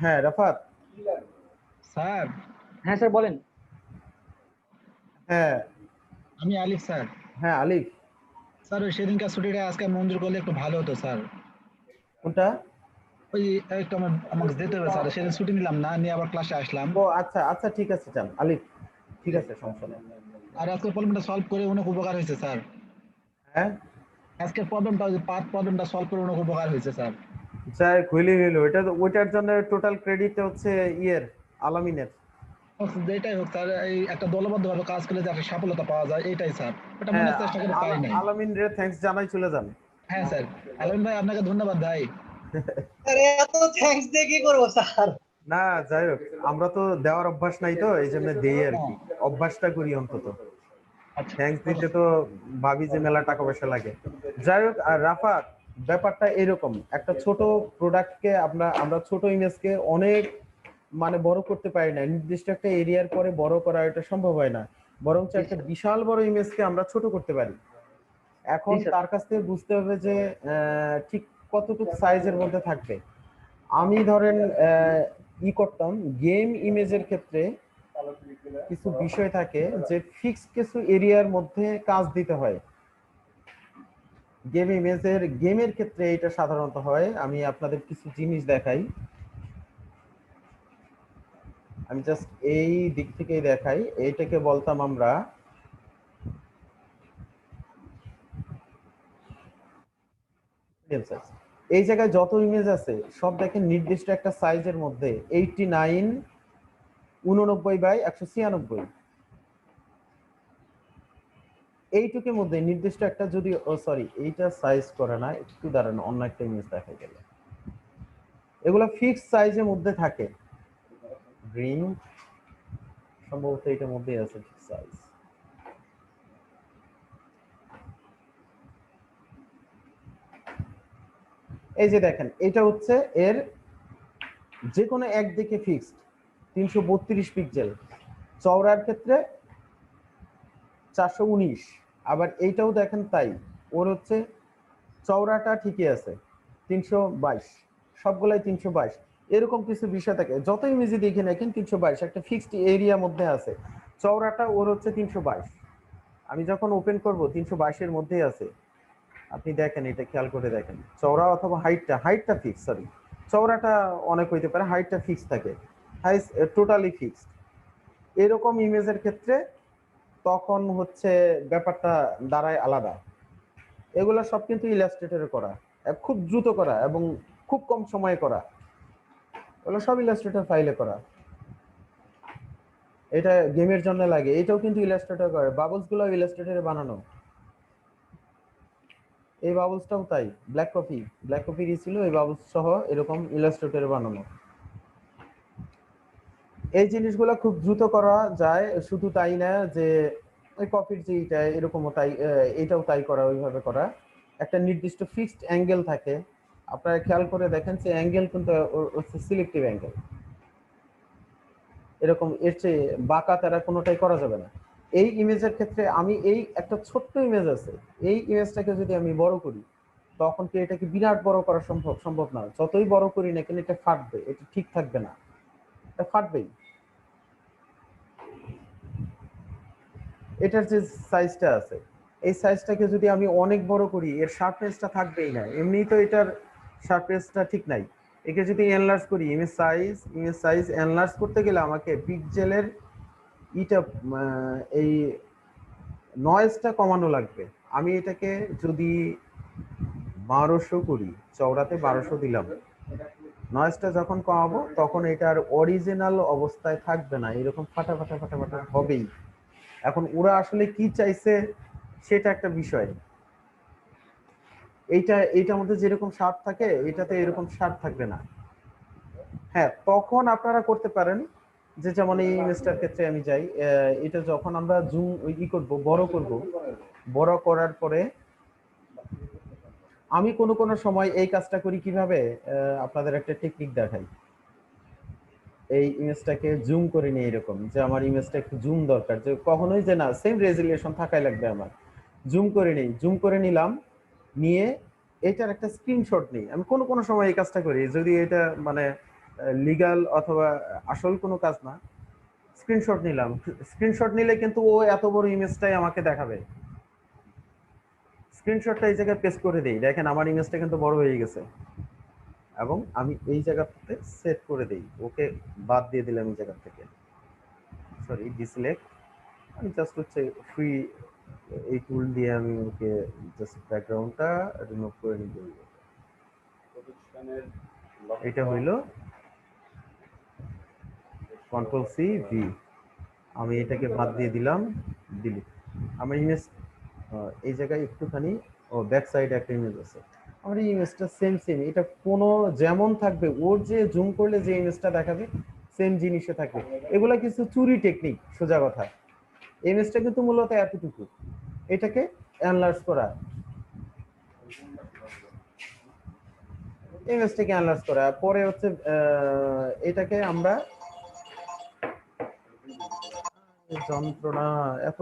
হ্যাঁ রাফাত। স্যার হ্যাঁ স্যার বলেন। হ্যাঁ আমি আলিফ স্যার। হ্যাঁ আলিফ। স্যার ওই সেদিনকার ছুটিটা আজকে মঞ্জুর করলে একটু ভালো হতো স্যার। কোনটা? ওই একটু আমাকে যেতে হবে স্যার, সেদিন ছুটি নিলাম না, নিয়ে আবার ক্লাসে আসলাম। ও আচ্ছা আচ্ছা ঠিক আছে যান আলিফ, ঠিক আছে সমস্যা নেই। আর আজকের প্রবলেমটা সলভ করে অনেক উপকার হয়েছে স্যার। হ্যাঁ আজকের প্রবলেমটা ওই পার্ট প্রবলেমটা সলভ করে অনেক উপকার হয়েছে স্যার। যাই হইলে হইলো, এটা ওইটার জন্য টোটাল ক্রেডিট হচ্ছে ইয়ের আলামিনের। যেটাই হোক স্যার, এই একটা দলবদ্ধভাবে কাজ করলে যে একটা সফলতা পাওয়া যায় এটাই স্যার, ওটা মনে হ্যাঁ চেষ্টা করে পাই নাই। আলামিন রে থ্যাঙ্কস জানাই চলে যান। হ্যাঁ স্যার, আলমিন ভাই আপনাকে ধন্যবাদ ভাই। আরে এত থ্যাঙ্কস দিয়ে কি করবো স্যার? না যাই হোক, আমরা তো দেওয়ার অভ্যাস নাই তো এই জন্য দেই আর কি, অভ্যাসটা করি অন্তত। আচ্ছা থ্যাঙ্কস দিতে তো ভাবি যে মেলা টাকা পয়সা লাগে। যাই হোক, আর রাফাত ব্যাপারটা এরকম, একটা ছোট প্রোডাক্টকে আমরা ছোট ইমেজকে অনেক মানে বড় করতে পারি না, নির্দিষ্ট একটা এরিয়ার পরে বড় করা এটা সম্ভব হয় না, বরঞ্চ একটা বিশাল বড় ইমেজকে আমরা ছোট করতে পারি। এখন জি, স্যার। তার কাছ থেকে বুঝতে হবে যে ঠিক কতটুকু সাইজের মধ্যে থাকবে। আমি ধরেন করতাম গেম ইমেজের ক্ষেত্রে কিছু বিষয় থাকে যে ফিক্স কিছু এরিয়ার মধ্যে কাজ দিতে হয়। গেমের ক্ষেত্রে এটা সাধারণত হয়। আমি আপনাদের কিছু জিনিস দেখাই, আমি জাস্ট এই দিক থেকেই দেখাই। এইটাকে বলতাম আমরা এই জায়গায় যত ইমেজ আছে সব দেখেন নির্দিষ্ট একটা সাইজের মধ্যে 89 89/196 এইটুকুর মধ্যে নির্দিষ্ট একটা, যদি সরি এইটা সাইজ করে না, একটু দাঁড়ানো, অন্য একটা ইমেজ দেখা গেল। এগুলো ফিক্স সাইজের মধ্যে থাকে, গ্রিন সম্ভবত এটার মধ্যেই আছে ফিক্স সাইজ। এই যে দেখেন, এটা হচ্ছে এর যে কোনো একদিকে ফিক্সড 332 পিক্সেল, চওড়ার ক্ষেত্রে 419। আবার এইটাও দেখেন তাই, ওর হচ্ছে চওড়াটা ঠিকই আছে 322, সবগুলাই 322। এরকম কিছু বিষয় থাকে, যত ইমেজে দেখে দেখেন 322 একটা ফিক্সড এরিয়া মধ্যে আছে, চওড়াটা ওর হচ্ছে 322। আমি যখন ওপেন করব 322 এর মধ্যেই আছে। আপনি দেখেন, এটা খেয়াল করে দেখেন, চওড়া অথবা হাইটটা ফিক্স, সরি চওড়াটা অনেক হইতে পারে, হাইটটা ফিক্স থাকে, হাইট টোটালি ফিক্সড। এরকম ইমেজের ক্ষেত্রে তখন হচ্ছে ব্যাপারটা দাঁড়ায় আলাদা। এগুলো সব কিন্তু ইলাস্ট্রেটরে করা, খুব দ্রুত করা এবং খুব কম সময়ে করা, এগুলো সব ইলাস্ট্রেটর ফাইলে করা। এটা গেমের জন্য লাগে, এটাও কিন্তু ইলাস্ট্রেটর করে, বাবলস গুলো ইলাস্ট্রেটরে বানানো। এই বাবলসটাও তাই, ব্ল্যাক কপি ছিল, এই বাবলস সহ এরকম ইলাস্ট্রেটরে বানানো। এই জিনিসগুলো খুব দ্রুত করা যায়, শুধু তাই না যে ওই কপির যে এটা এরকমও তাই, এটাও তাই করা, ওইভাবে করা। একটা নির্দিষ্ট ফিক্সড অ্যাঙ্গেল থাকে, আপনারা খেয়াল করে দেখেন যে অ্যাঙ্গেল কিন্তু হচ্ছে সিলেক্টিভ অ্যাঙ্গেল, এরকম এর চেয়ে বাঁকা তারা কোনোটাই করা যাবে না। এই ইমেজের ক্ষেত্রে আমি এই একটা ছোট্ট ইমেজ আছে, এই ইমেজটাকে যদি আমি বড় করি, তখন কি এটাকে বিরাট বড় করা সম্ভব না, যতই বড় করি না কেন এটা ফাটবে, এটা ঠিক থাকবে না, এটা ফাটবেই। এটার যে সাইজটা আছে, এই সাইজটাকে যদি আমি অনেক বড় করি, এর শার্পনেসটা থাকবেই না, এমনিই তো এটার শার্পনেসটা ঠিক নাই। একে যদি এনলার্জ করি, ইমেজ সাইজ এনলার্জ করতে গেলে আমাকে পিক্সেলের এই নয়েজটা কমানো লাগবে। আমি এটাকে যদি 1200 করি, চওড়াতে 1200 দিলাম, নয়েজটা যখন কমাবো তখন এটার অরিজিনাল অবস্থায় থাকবে না, এরকম ফাটা হবেই। এখন ওরা আসলে কি চাইছে সেটা একটা বিষয়, এইটার মধ্যে যেরকম শার্প থাকে এটাতে এরকম শার্প থাকবে না। হ্যাঁ, তখন আপনারা করতে পারেন যে, যেমন এই ইমেজটার ক্ষেত্রে আমি যাই, এটা যখন আমরা জুম করব, বড় করার পরে আমি কোনো সময় এই কাজটা করি কিভাবে, আপনাদের একটা টেকনিক দেখাই। এই ইমেজটাকে জুম করে নিই, এরকম যে আমার ইমেজটা একটু জুম দরকার, যে কখনোই যে না সেম রেজুলেশন থাকাই লাগবে আমার, জুম করে নিলাম, নিয়ে এটার একটা স্ক্রিনশট নিই। আমি কোনো কোনো সময় এই কাজটা করি, যদি এটা মানে লিগ্যাল অথবা আসল কোনো কাজ না, স্ক্রিনশট নিলাম। স্ক্রিনশট নিলে কিন্তু ও এত বড় ইমেজটাই আমাকে দেখাবে। স্ক্রিনশটটা এই জায়গায় পেস্ট করে দেই, দেখেন আমার ইমেজটা কিন্তু বড় হয়ে গেছে, এবং আমি এই জায়গাতে সেট করে দেই, ওকে বাদ দিয়ে দিলাম এই জায়গা থেকে, সরি ডিসিলেক্ট। আমি জাস্ট হচ্ছে ফ্রি এই টুল দিয়ে আমি ওকে জাস্ট ব্যাকগ্রাউন্ডটা রিমুভ করে নিব। এটা হইল কন্ট্রোল সি ভি, আমি এটাকে বাদ দিয়ে দিলাম, ডিলিট। আমার ইমেজ এই জায়গায় একটুখানি ব্যাক সাইডে একটা ইমেজ আছে, আমার এই ইমেজটা সেম সেম, এটা কোনো যেমন থাকবে, ওর যে জুম করলে যে ইমেজটা দেখাবে সেম জিনিসে থাকবে। এগুলা কিছু চুরি টেকনিক, সোজা কথা। ইমেজটা কিন্তু মূলত এতটুকু, এটাকে এনলার্জ করা, ইমেজটাকে এনলার্জ করা, পরে হচ্ছে এটাকে আমরা যন্ত্রণা এত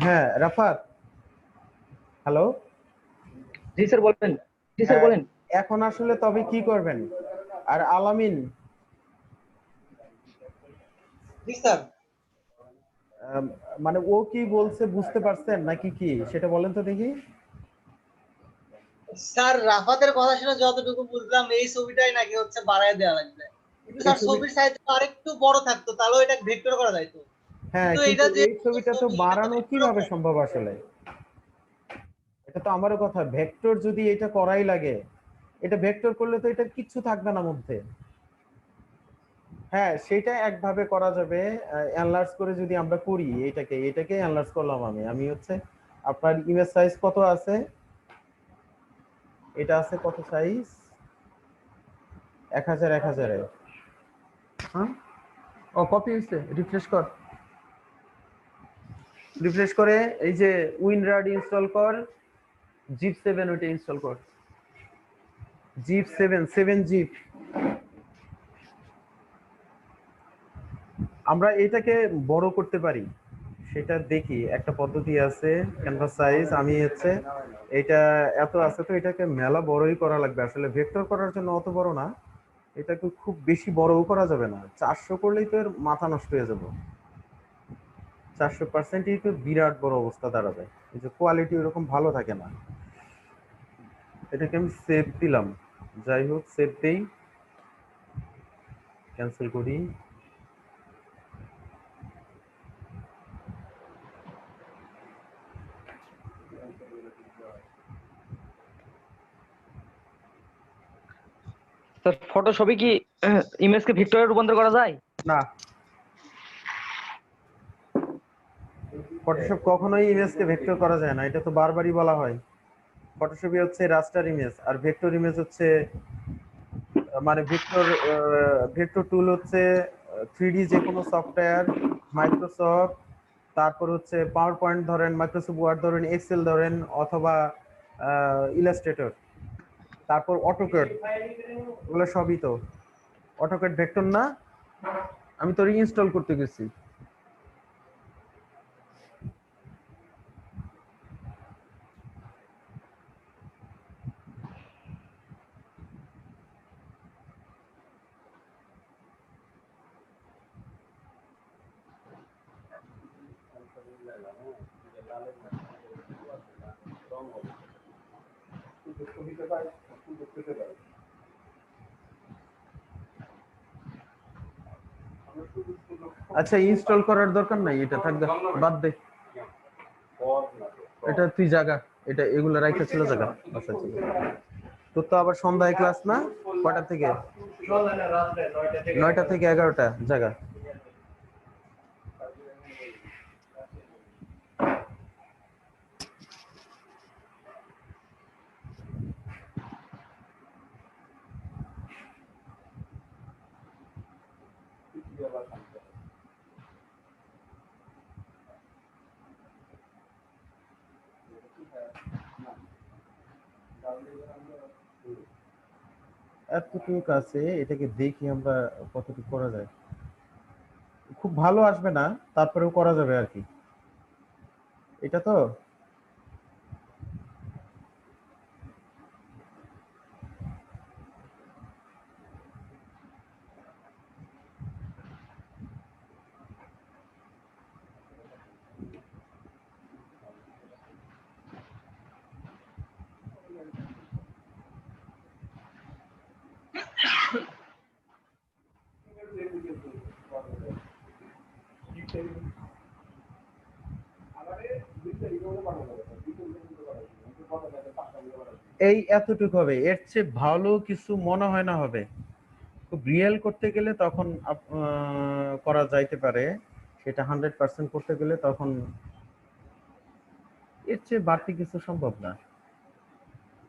হ্যাঁ রাফাত, হ্যালো। জি স্যার বলেন। জি স্যার বলেন। এখন আসলে তবে কি করবেন? আর আলামিন, জি স্যার। আম, মানে ও কি বলছে বুঝতে পারছেন নাকি কি সেটা বলেন তো দেখি। স্যার রাফাতের কথা শুনে যতটুকু বুঝলাম এই ছবিটাই নাকি হচ্ছে বাড়ায় দেওয়া লাগবে, কিন্তু এই স্যার ছবি, ছবির সাইজ আরেকটু বড় থাকতো তাহলেও এটা ভেক্টর করা যাইতো। হ্যাঁ কিন্তু কিন্তু এটা যে এই ছবিটা তো ছবি এটা তো বাড়ানো ভেক্টর কিভাবে সম্ভব আসলে? এটা তো আমারও কথা, ভেক্টর যদি এটা করাই লাগে, এটা ভেক্টর করলে তো এটা কিচ্ছু থাকবে না মধ্যে। হ্যাঁ সেটা একভাবে করা যাবে, এনলার্জ করে যদি আমরা করি, এটাকে এনলার্জ করলাম আমি হচ্ছে আপনার ইমেজ সাইজ কত আছে, এটা আছে কত সাইজ, 1000 এ। হ্যাঁ, ও কপি হয়েছে, রিফ্রেশ কর, রিফ্রেশ করে এই যে উইনরাড ইনস্টল কর, জিপ 7 ওইটা ইনস্টল কর, জিপ 7 জিপ। আমরা এটাকে বড় করতে পারি, সেটা দেখি, একটা পদ্ধতি আছে ক্যানভাস সাইজ, আমি হচ্ছে এটা এত আছে তো এটাকে মেলা বড়ই করা লাগবে, আসলে ভেক্টর করার জন্য অত বড় না, এটাকে খুব বেশি বড়ও করা যাবে না, 400 করলেই তো এর মাথা নষ্ট হয়ে যাবে। 400%ই তো বিরাট বড় অবস্থা দাঁড়াবে, এই যে কোয়ালিটি ওরকম ভালো থাকে না। এটাকে আমি সেভ দিলাম, যাই হোক সেভ দেই, ক্যান্সেল করি। স্যার ফটোশপে কি ইমেজকে ভেক্টরে রূপান্তর করা যায়? না, ফটোশপ কখনোই ইমেজকে ভেক্টর করা যায় না, এটা তো বারবারই বলা হয়। ফটোশপই হচ্ছে রাস্টার ইমেজ, আর ভেক্টর ইমেজ হচ্ছে মানে ভেক্টর টুল হচ্ছে 3D যে কোনো সফটওয়্যার, মাইক্রোসফট, তারপর হচ্ছে পাওয়ার পয়েন্ট ধরেন, মাইক্রোসফট ওয়ার্ড ধরেন, এক্সেল ধরেন, অথবা ইলাস্ট্রেটর, তারপর অটোক্যাড, ওগুলো সবই তো অটোক্যাড ভেক্টর না? আমি তো রিইনস্টল করতে গেছি। আচ্ছা, ইনস্টল করার দরকার নাই, এটা থাক, বাদ দে, এটা তুই জায়গা, এটা এগুলো রাইখা ছিল জায়গা। আচ্ছা ঠিক আছে। তোর তো আবার সন্ধ্যায় ক্লাস না? কটা থেকে? 9টা থেকে 11টা জায়গা। এতটুকু আছে, এটাকে দেখি আমরা কতটুকু করা যায়। খুব ভালো আসবে না, তারপরেও করা যাবে আর কি। এটা তো এই এতটুকু হবে, এর চেয়ে ভালো কিছু মনে হয় না হবে। খুব রিয়েল করতে গেলে তখন করা যাইতে পারে, সেটা 100% করতে গেলে তখন এর চেয়ে বাড়তি কিছু সম্ভব না।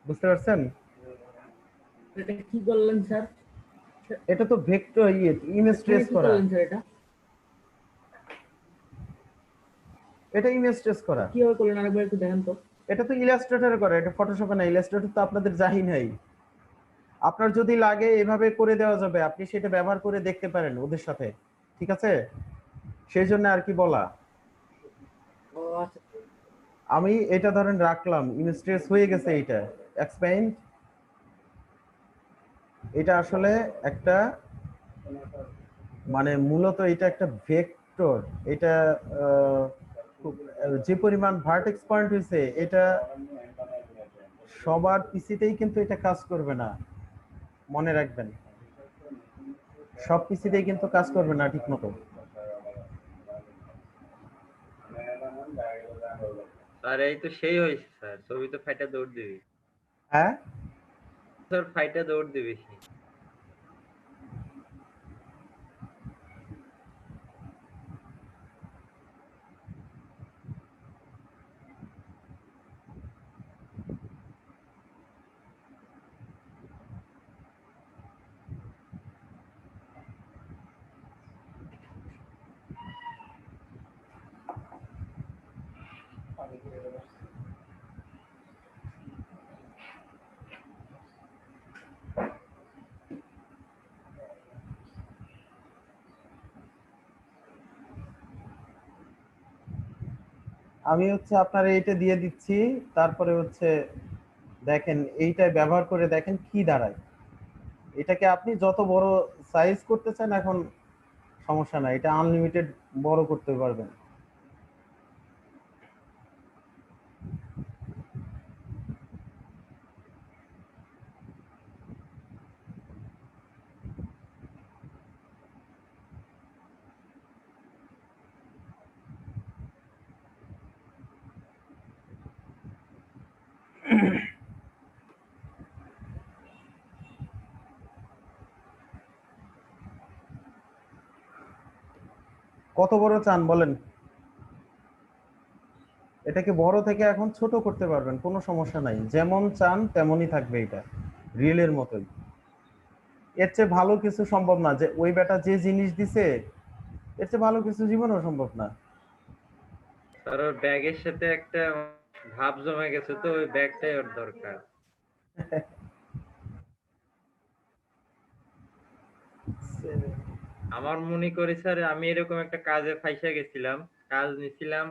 বুঝতে পারছেন? এটা কি করলেন স্যার? এটা তো ভেক্টর ইমেজ ট্রেস কি করা, করলেন স্যার? এটা ইমেজ ট্রেস করা। কিভাবে করলেন আরেকবার একটু দেখেন তো। এটা তো ইলাস্ট্রেটরে করে, এটা ফটোশপে না। ইলাস্ট্রেটর তো আপনাদের যাই নাই। আপনার যদি লাগে এভাবে করে দেওয়া যাবে, আপনি সেটা ব্যবহার করে দেখতে পারেন ওদের সাথে, ঠিক আছে? সেই জন্য আর কি বলা। ও আচ্ছা। আমি এটা ধরেন রাখলাম, ইমেজ ট্রেস হয়ে গেছে, এটা এক্সপ্যান্ড, এটা আসলে একটা মানে মূলত এটা একটা ভেক্টর। এটা যে পরিমাণ ভার্টেক্স পয়েন্ট হয়েছে, এটা সবার পিসিতেই কিন্তু এটা কাজ করবে না, মনে রাখবেন। সব পিসিতেই কিন্তু কাজ করবে না ঠিক মতো। স্যার এই তো সেই হয়েছে স্যার, ছবি তো ফাইটা দৌড় দিবি। হ্যাঁ, স্যার ফাইটা দৌড় দিবি। আমি হচ্ছে আপনার এইটা দিয়ে দিচ্ছি, তারপরে হচ্ছে দেখেন এইটা ব্যবহার করে দেখেন কি দাঁড়ায়। এটাকে আপনি যত বড় সাইজ করতে চান এখন সমস্যা নাই, এটা আনলিমিটেড বড় করতে পারবেন। কত বড় চান বলেন? এটাকে বড় থেকে এখন ছোট করতে পারবেন, কোনো সমস্যা নাই, যেমন চান তেমনই থাকবে, এটা রিয়েলের মতোই। এর চেয়ে ভালো কিছু সম্ভব না, যে ওই বেটা যে জিনিস দিছে এর চেয়ে ভালো কিছু জীবনেও সম্ভব না। আর ওর ব্যাগের সাথে একটা ভাব জমে গেছে, তো ওই ব্যাগটাই ওর দরকার। আমার মনে করি স্যার, আমি এরকম একটা কাজে ফাইসা গেছিলাম। কাজ নিছিলাম,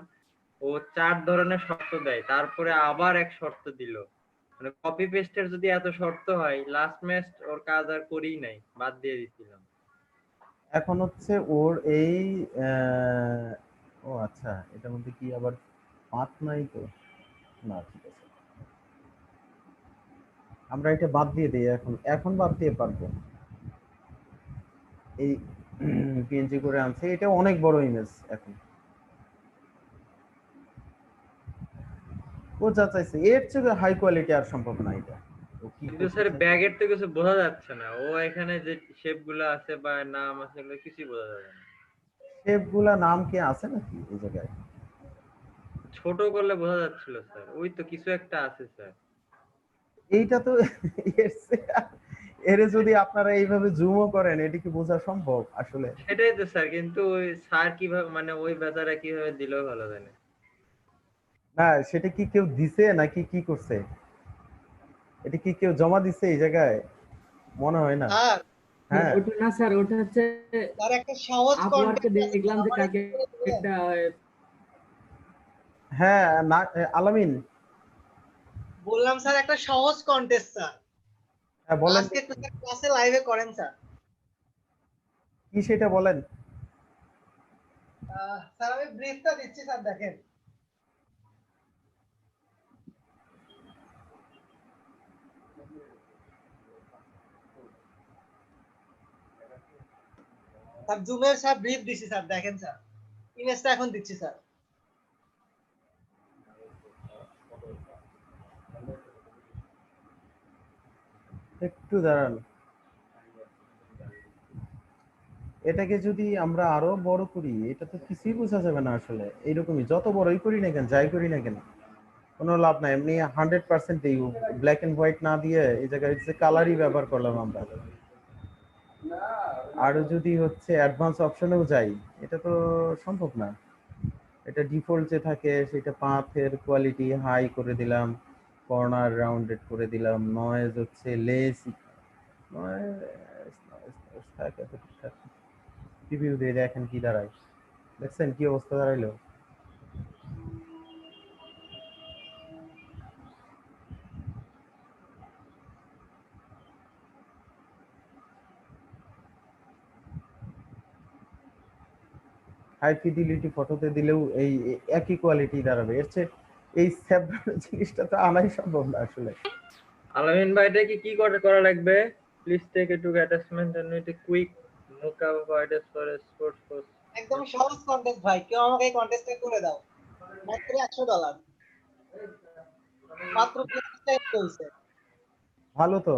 ও 4 ধরনের শর্ত দেয়, তারপরে আবার এক শর্ত দিল। মানে কপি পেস্টের যদি এত শর্ত হয়, লাস্ট ম্যাচ ওর কাজ আর করিই নাই, বাদ দিয়ে দিছিলাম। এখন হচ্ছে ওর এই ও আচ্ছা, এটার মধ্যে কি আবার পাত নাই তো? না, ঠিক আছে, আমরা এটা বাদ দিয়ে দিই, এখন এখন বাদ দিয়ে পারবো। এই পিএনজি করে আনছে, এটা অনেক বড় ইমেজ। এখন ও যা চাইছে এর চেয়ে হাই কোয়ালিটি আর সম্ভব না। এটা ও কি কিন্তু করতে স্যার চাইছে? ব্যাগের তো কিছু বোঝা যাচ্ছে না, ও এখানে যে শেপ গুলো আছে বা নাম আছে, এগুলো কিছুই বোঝা যাবে না। শেপ গুলা নাম কি আছে নাকি এই জায়গায়? ছোট করলে বোঝা যাচ্ছিল স্যার, ওই তো কিছু একটা আছে স্যার। এইটা তো এরে যদি আপনারা এইভাবে জুমও করেন, এটা কি বোঝা সম্ভব আসলে? সেটাই তো স্যার, কিন্তু ওই স্যার কিভাবে, মানে ওই বেচারা কিভাবে দিলেও ভালো জানে। না, সেটা কি কেউ দিছে নাকি কি করছে? এটা কি কেউ জমা দিছে এই জায়গায়? মনে হয় না। আর স্যার হ্যাঁ, ওটা না স্যার, ওটা হচ্ছে তার একটা সহজ আপওয়ার্কে কন্টেন্ট আছে, দেখলাম যে আমার কালকে একটু করে দিবেন? একটা হ্যাঁ, না, আলামিন, বললাম স্যার একটা সহজ কন্টেস্ট স্যার, হ্যাঁ বলেন আজকে দেখি। একটু ক্লাসে লাইভে করেন স্যার। কি সেটা বলেন। স্যার আমি ব্রিফটা দিচ্ছি স্যার, দেখেন। স্যার জুমের স্যার ব্রিফ দিচ্ছি স্যার, দেখেন স্যার, ইমেজটা এখন দিচ্ছি স্যার। একটু দাঁড়ান, এটাকে যদি আমরা আরো বড় করি, এটা তো কিছুই বোঝা যাবে না আসলে। এইরকমই যত বড়ই করি না কেন, যাই করি না কেন, কোনো লাভ নাই। এমনি 100% দিই, ব্ল্যাক এন্ড হোয়াইট না দিয়ে এই জায়গায় হচ্ছে কালারই ব্যবহার করলাম আমরা। আরো যদি হচ্ছে অ্যাডভান্স অপশনেও যাই, এটা তো সম্ভব না। এটা ডিফল্ট যে থাকে সেটা পাথের কোয়ালিটি হাই করে দিলাম, কর্নার রাউন্ডেড করে দিলাম, নয়েজ হচ্ছে লেস, নয়েজ থাকে তো ঠিকঠাক। রিভিউ দিয়ে দেখেন কি দাঁড়ায়, দেখছেন কি অবস্থা দাঁড়াইলো? হাই ফিডিলিটি ফটোতে দিলেও এই একই কোয়ালিটি দাঁড়াবে। এর চেয়ে এই স্যাবডার জিনিসটা তো আনাই সম্ভব না আসলে। আলামিন ভাই, এটা কি করা লাগবে? Please take a to attachment and with a quick mockup of for sports post. একদম সহজ কন্টেস্ট ভাই, কেউ আমাকে এই কন্টেস্টটা করে দাও, মাত্র $100, মাত্র 25 টাকা হয়েছে। ভালো তো।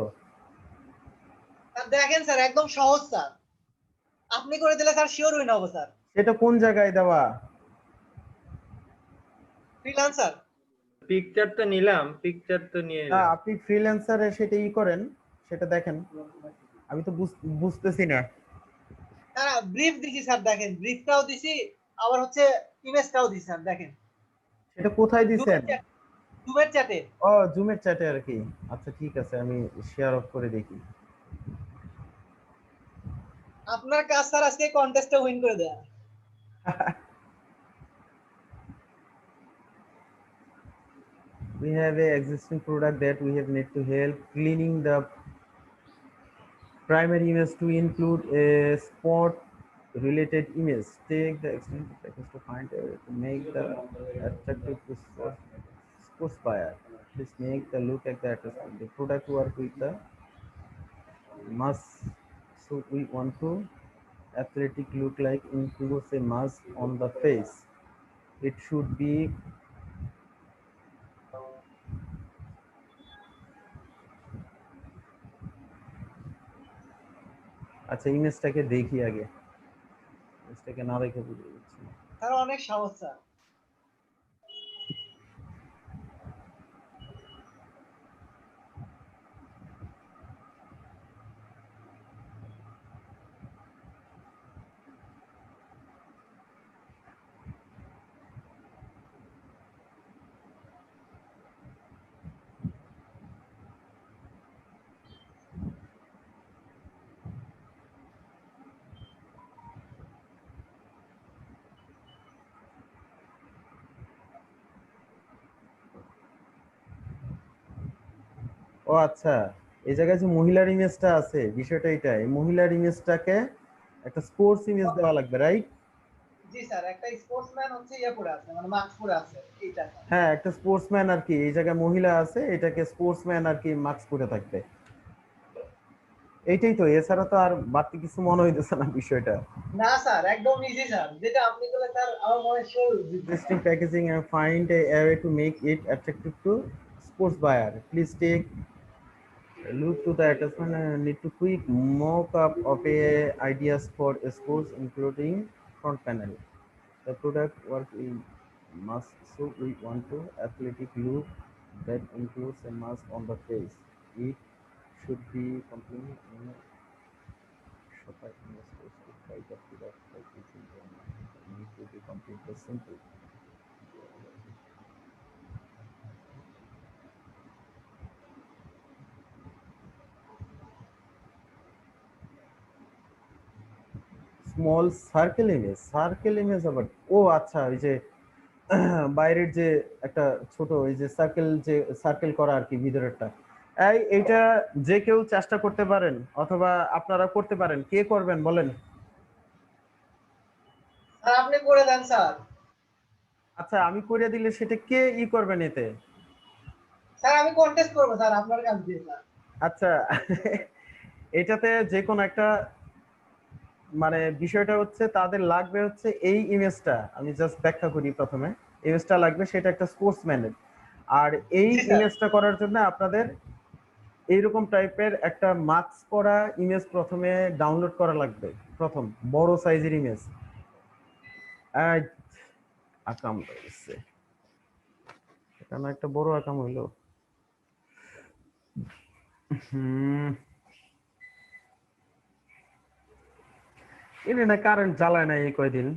স্যার দেখেন স্যার, একদম সহজ স্যার, আপনি করে দিলে স্যার শিওর উইন হবো স্যার। সেটা কোন জায়গায় দেওয়া? ফ্রিল্যান্সার। পিকচার তো নিলাম, পিকচার তো নিয়ে না, নিলাম। আপনি ফ্রিল্যান্সারে সেটা ই করেন, সেটা দেখেন। আমি তো বুঝতেছি না। না ব্রিফ দিছি স্যার, দেখেন ব্রিফটাও দিছি, আবার হচ্ছে ইমেজটাও দিছি স্যার, দেখেন। সেটা কোথায় দিছেন? জুমের চ্যাটে। ও, জুমের চ্যাটে আর কি। আচ্ছা ঠিক আছে, আমি শেয়ার অফ করে দেখি। আপনার কাজ স্যার আজকে কন্টেস্টে উইন করে দেয়া। We have a existing product that we have need to help cleaning the primary image to include a spot related image. Take the extended package to find to make the attractive to sports buyer. Please make the look at the attachment. The product work with the mask. So we want to athletic look like includes a mask on the face. It should be আচ্ছা, ইমেজটাকে দেখি আগে। থেকে না দেখে বুঝে যাচ্ছে না। স্যার অনেক সহজ স্যার। ও আচ্ছা, এই জায়গায় যে মহিলার ইমেজটা আছে, বিষয়টা এটা, এই মহিলার ইমেজটাকে একটা স্পোর্টস ইমেজ দেওয়া লাগবে, রাইট? জি স্যার, একটা স্পোর্টসম্যান হচ্ছে ইয়ে পরে আছে, মানে মাস্ক পরে আছে এইটা। হ্যাঁ, একটা স্পোর্টসম্যান আর কি, এই জায়গায় মহিলা আছে, এটাকে স্পোর্টসম্যান আর কি মাস্ক পরে থাকবে। এইটাই তো, এছাড়া তো আর বাড়তি কিছু মনে হইতেছে না বিষয়টা। না স্যার, একদম ইজি স্যার, যেটা আপনি বলে স্যার আমার মনে হয় sure. Interesting packaging and find a way to make it attractive to sports buyer. Please take a look to the attachment and need to quick mock-up of a ideas for sports, including front panel. The product work in mask, so we want to athletic look that includes a mask on the face. It should be complete in Shopify investors to try the product like it need to be completely simple. Small circle image আবার, ও আচ্ছা, ওই যে বাইরের যে একটা ছোট ওই যে সার্কেল করা আর কি ভিতরেরটা, এইটা যে কেউ চেষ্টা করতে পারেন অথবা আপনারা করতে পারেন, কে করবেন বলেন? স্যার আপনি করে দেন স্যার। আচ্ছা, আমি করে দিলে সেটা কে করবেন এতে? স্যার আমি কন্টেস্ট করবো স্যার আপনার কাছ দিয়ে স্যার। আচ্ছা, এটাতে যে কোনো একটা, মানে বিষয়টা হচ্ছে তাদের লাগবে হচ্ছে এই ইমেজটা, আমি জাস্ট ব্যাখ্যা করি প্রথমে। ইমেজটা লাগবে সেটা একটা স্পোর্টসম্যানের, আর এই জি স্যার। ইমেজটা করার জন্য আপনাদের এইরকম টাইপের একটা মাস্ক পরা ইমেজ প্রথমে ডাউনলোড করা লাগবে, প্রথম বড় সাইজের ইমেজ। আকাম রয়েছে, এখানে একটা বড় আকাম হইলো। এনে না কারেন্ট জ্বালায় না এই কয়দিন।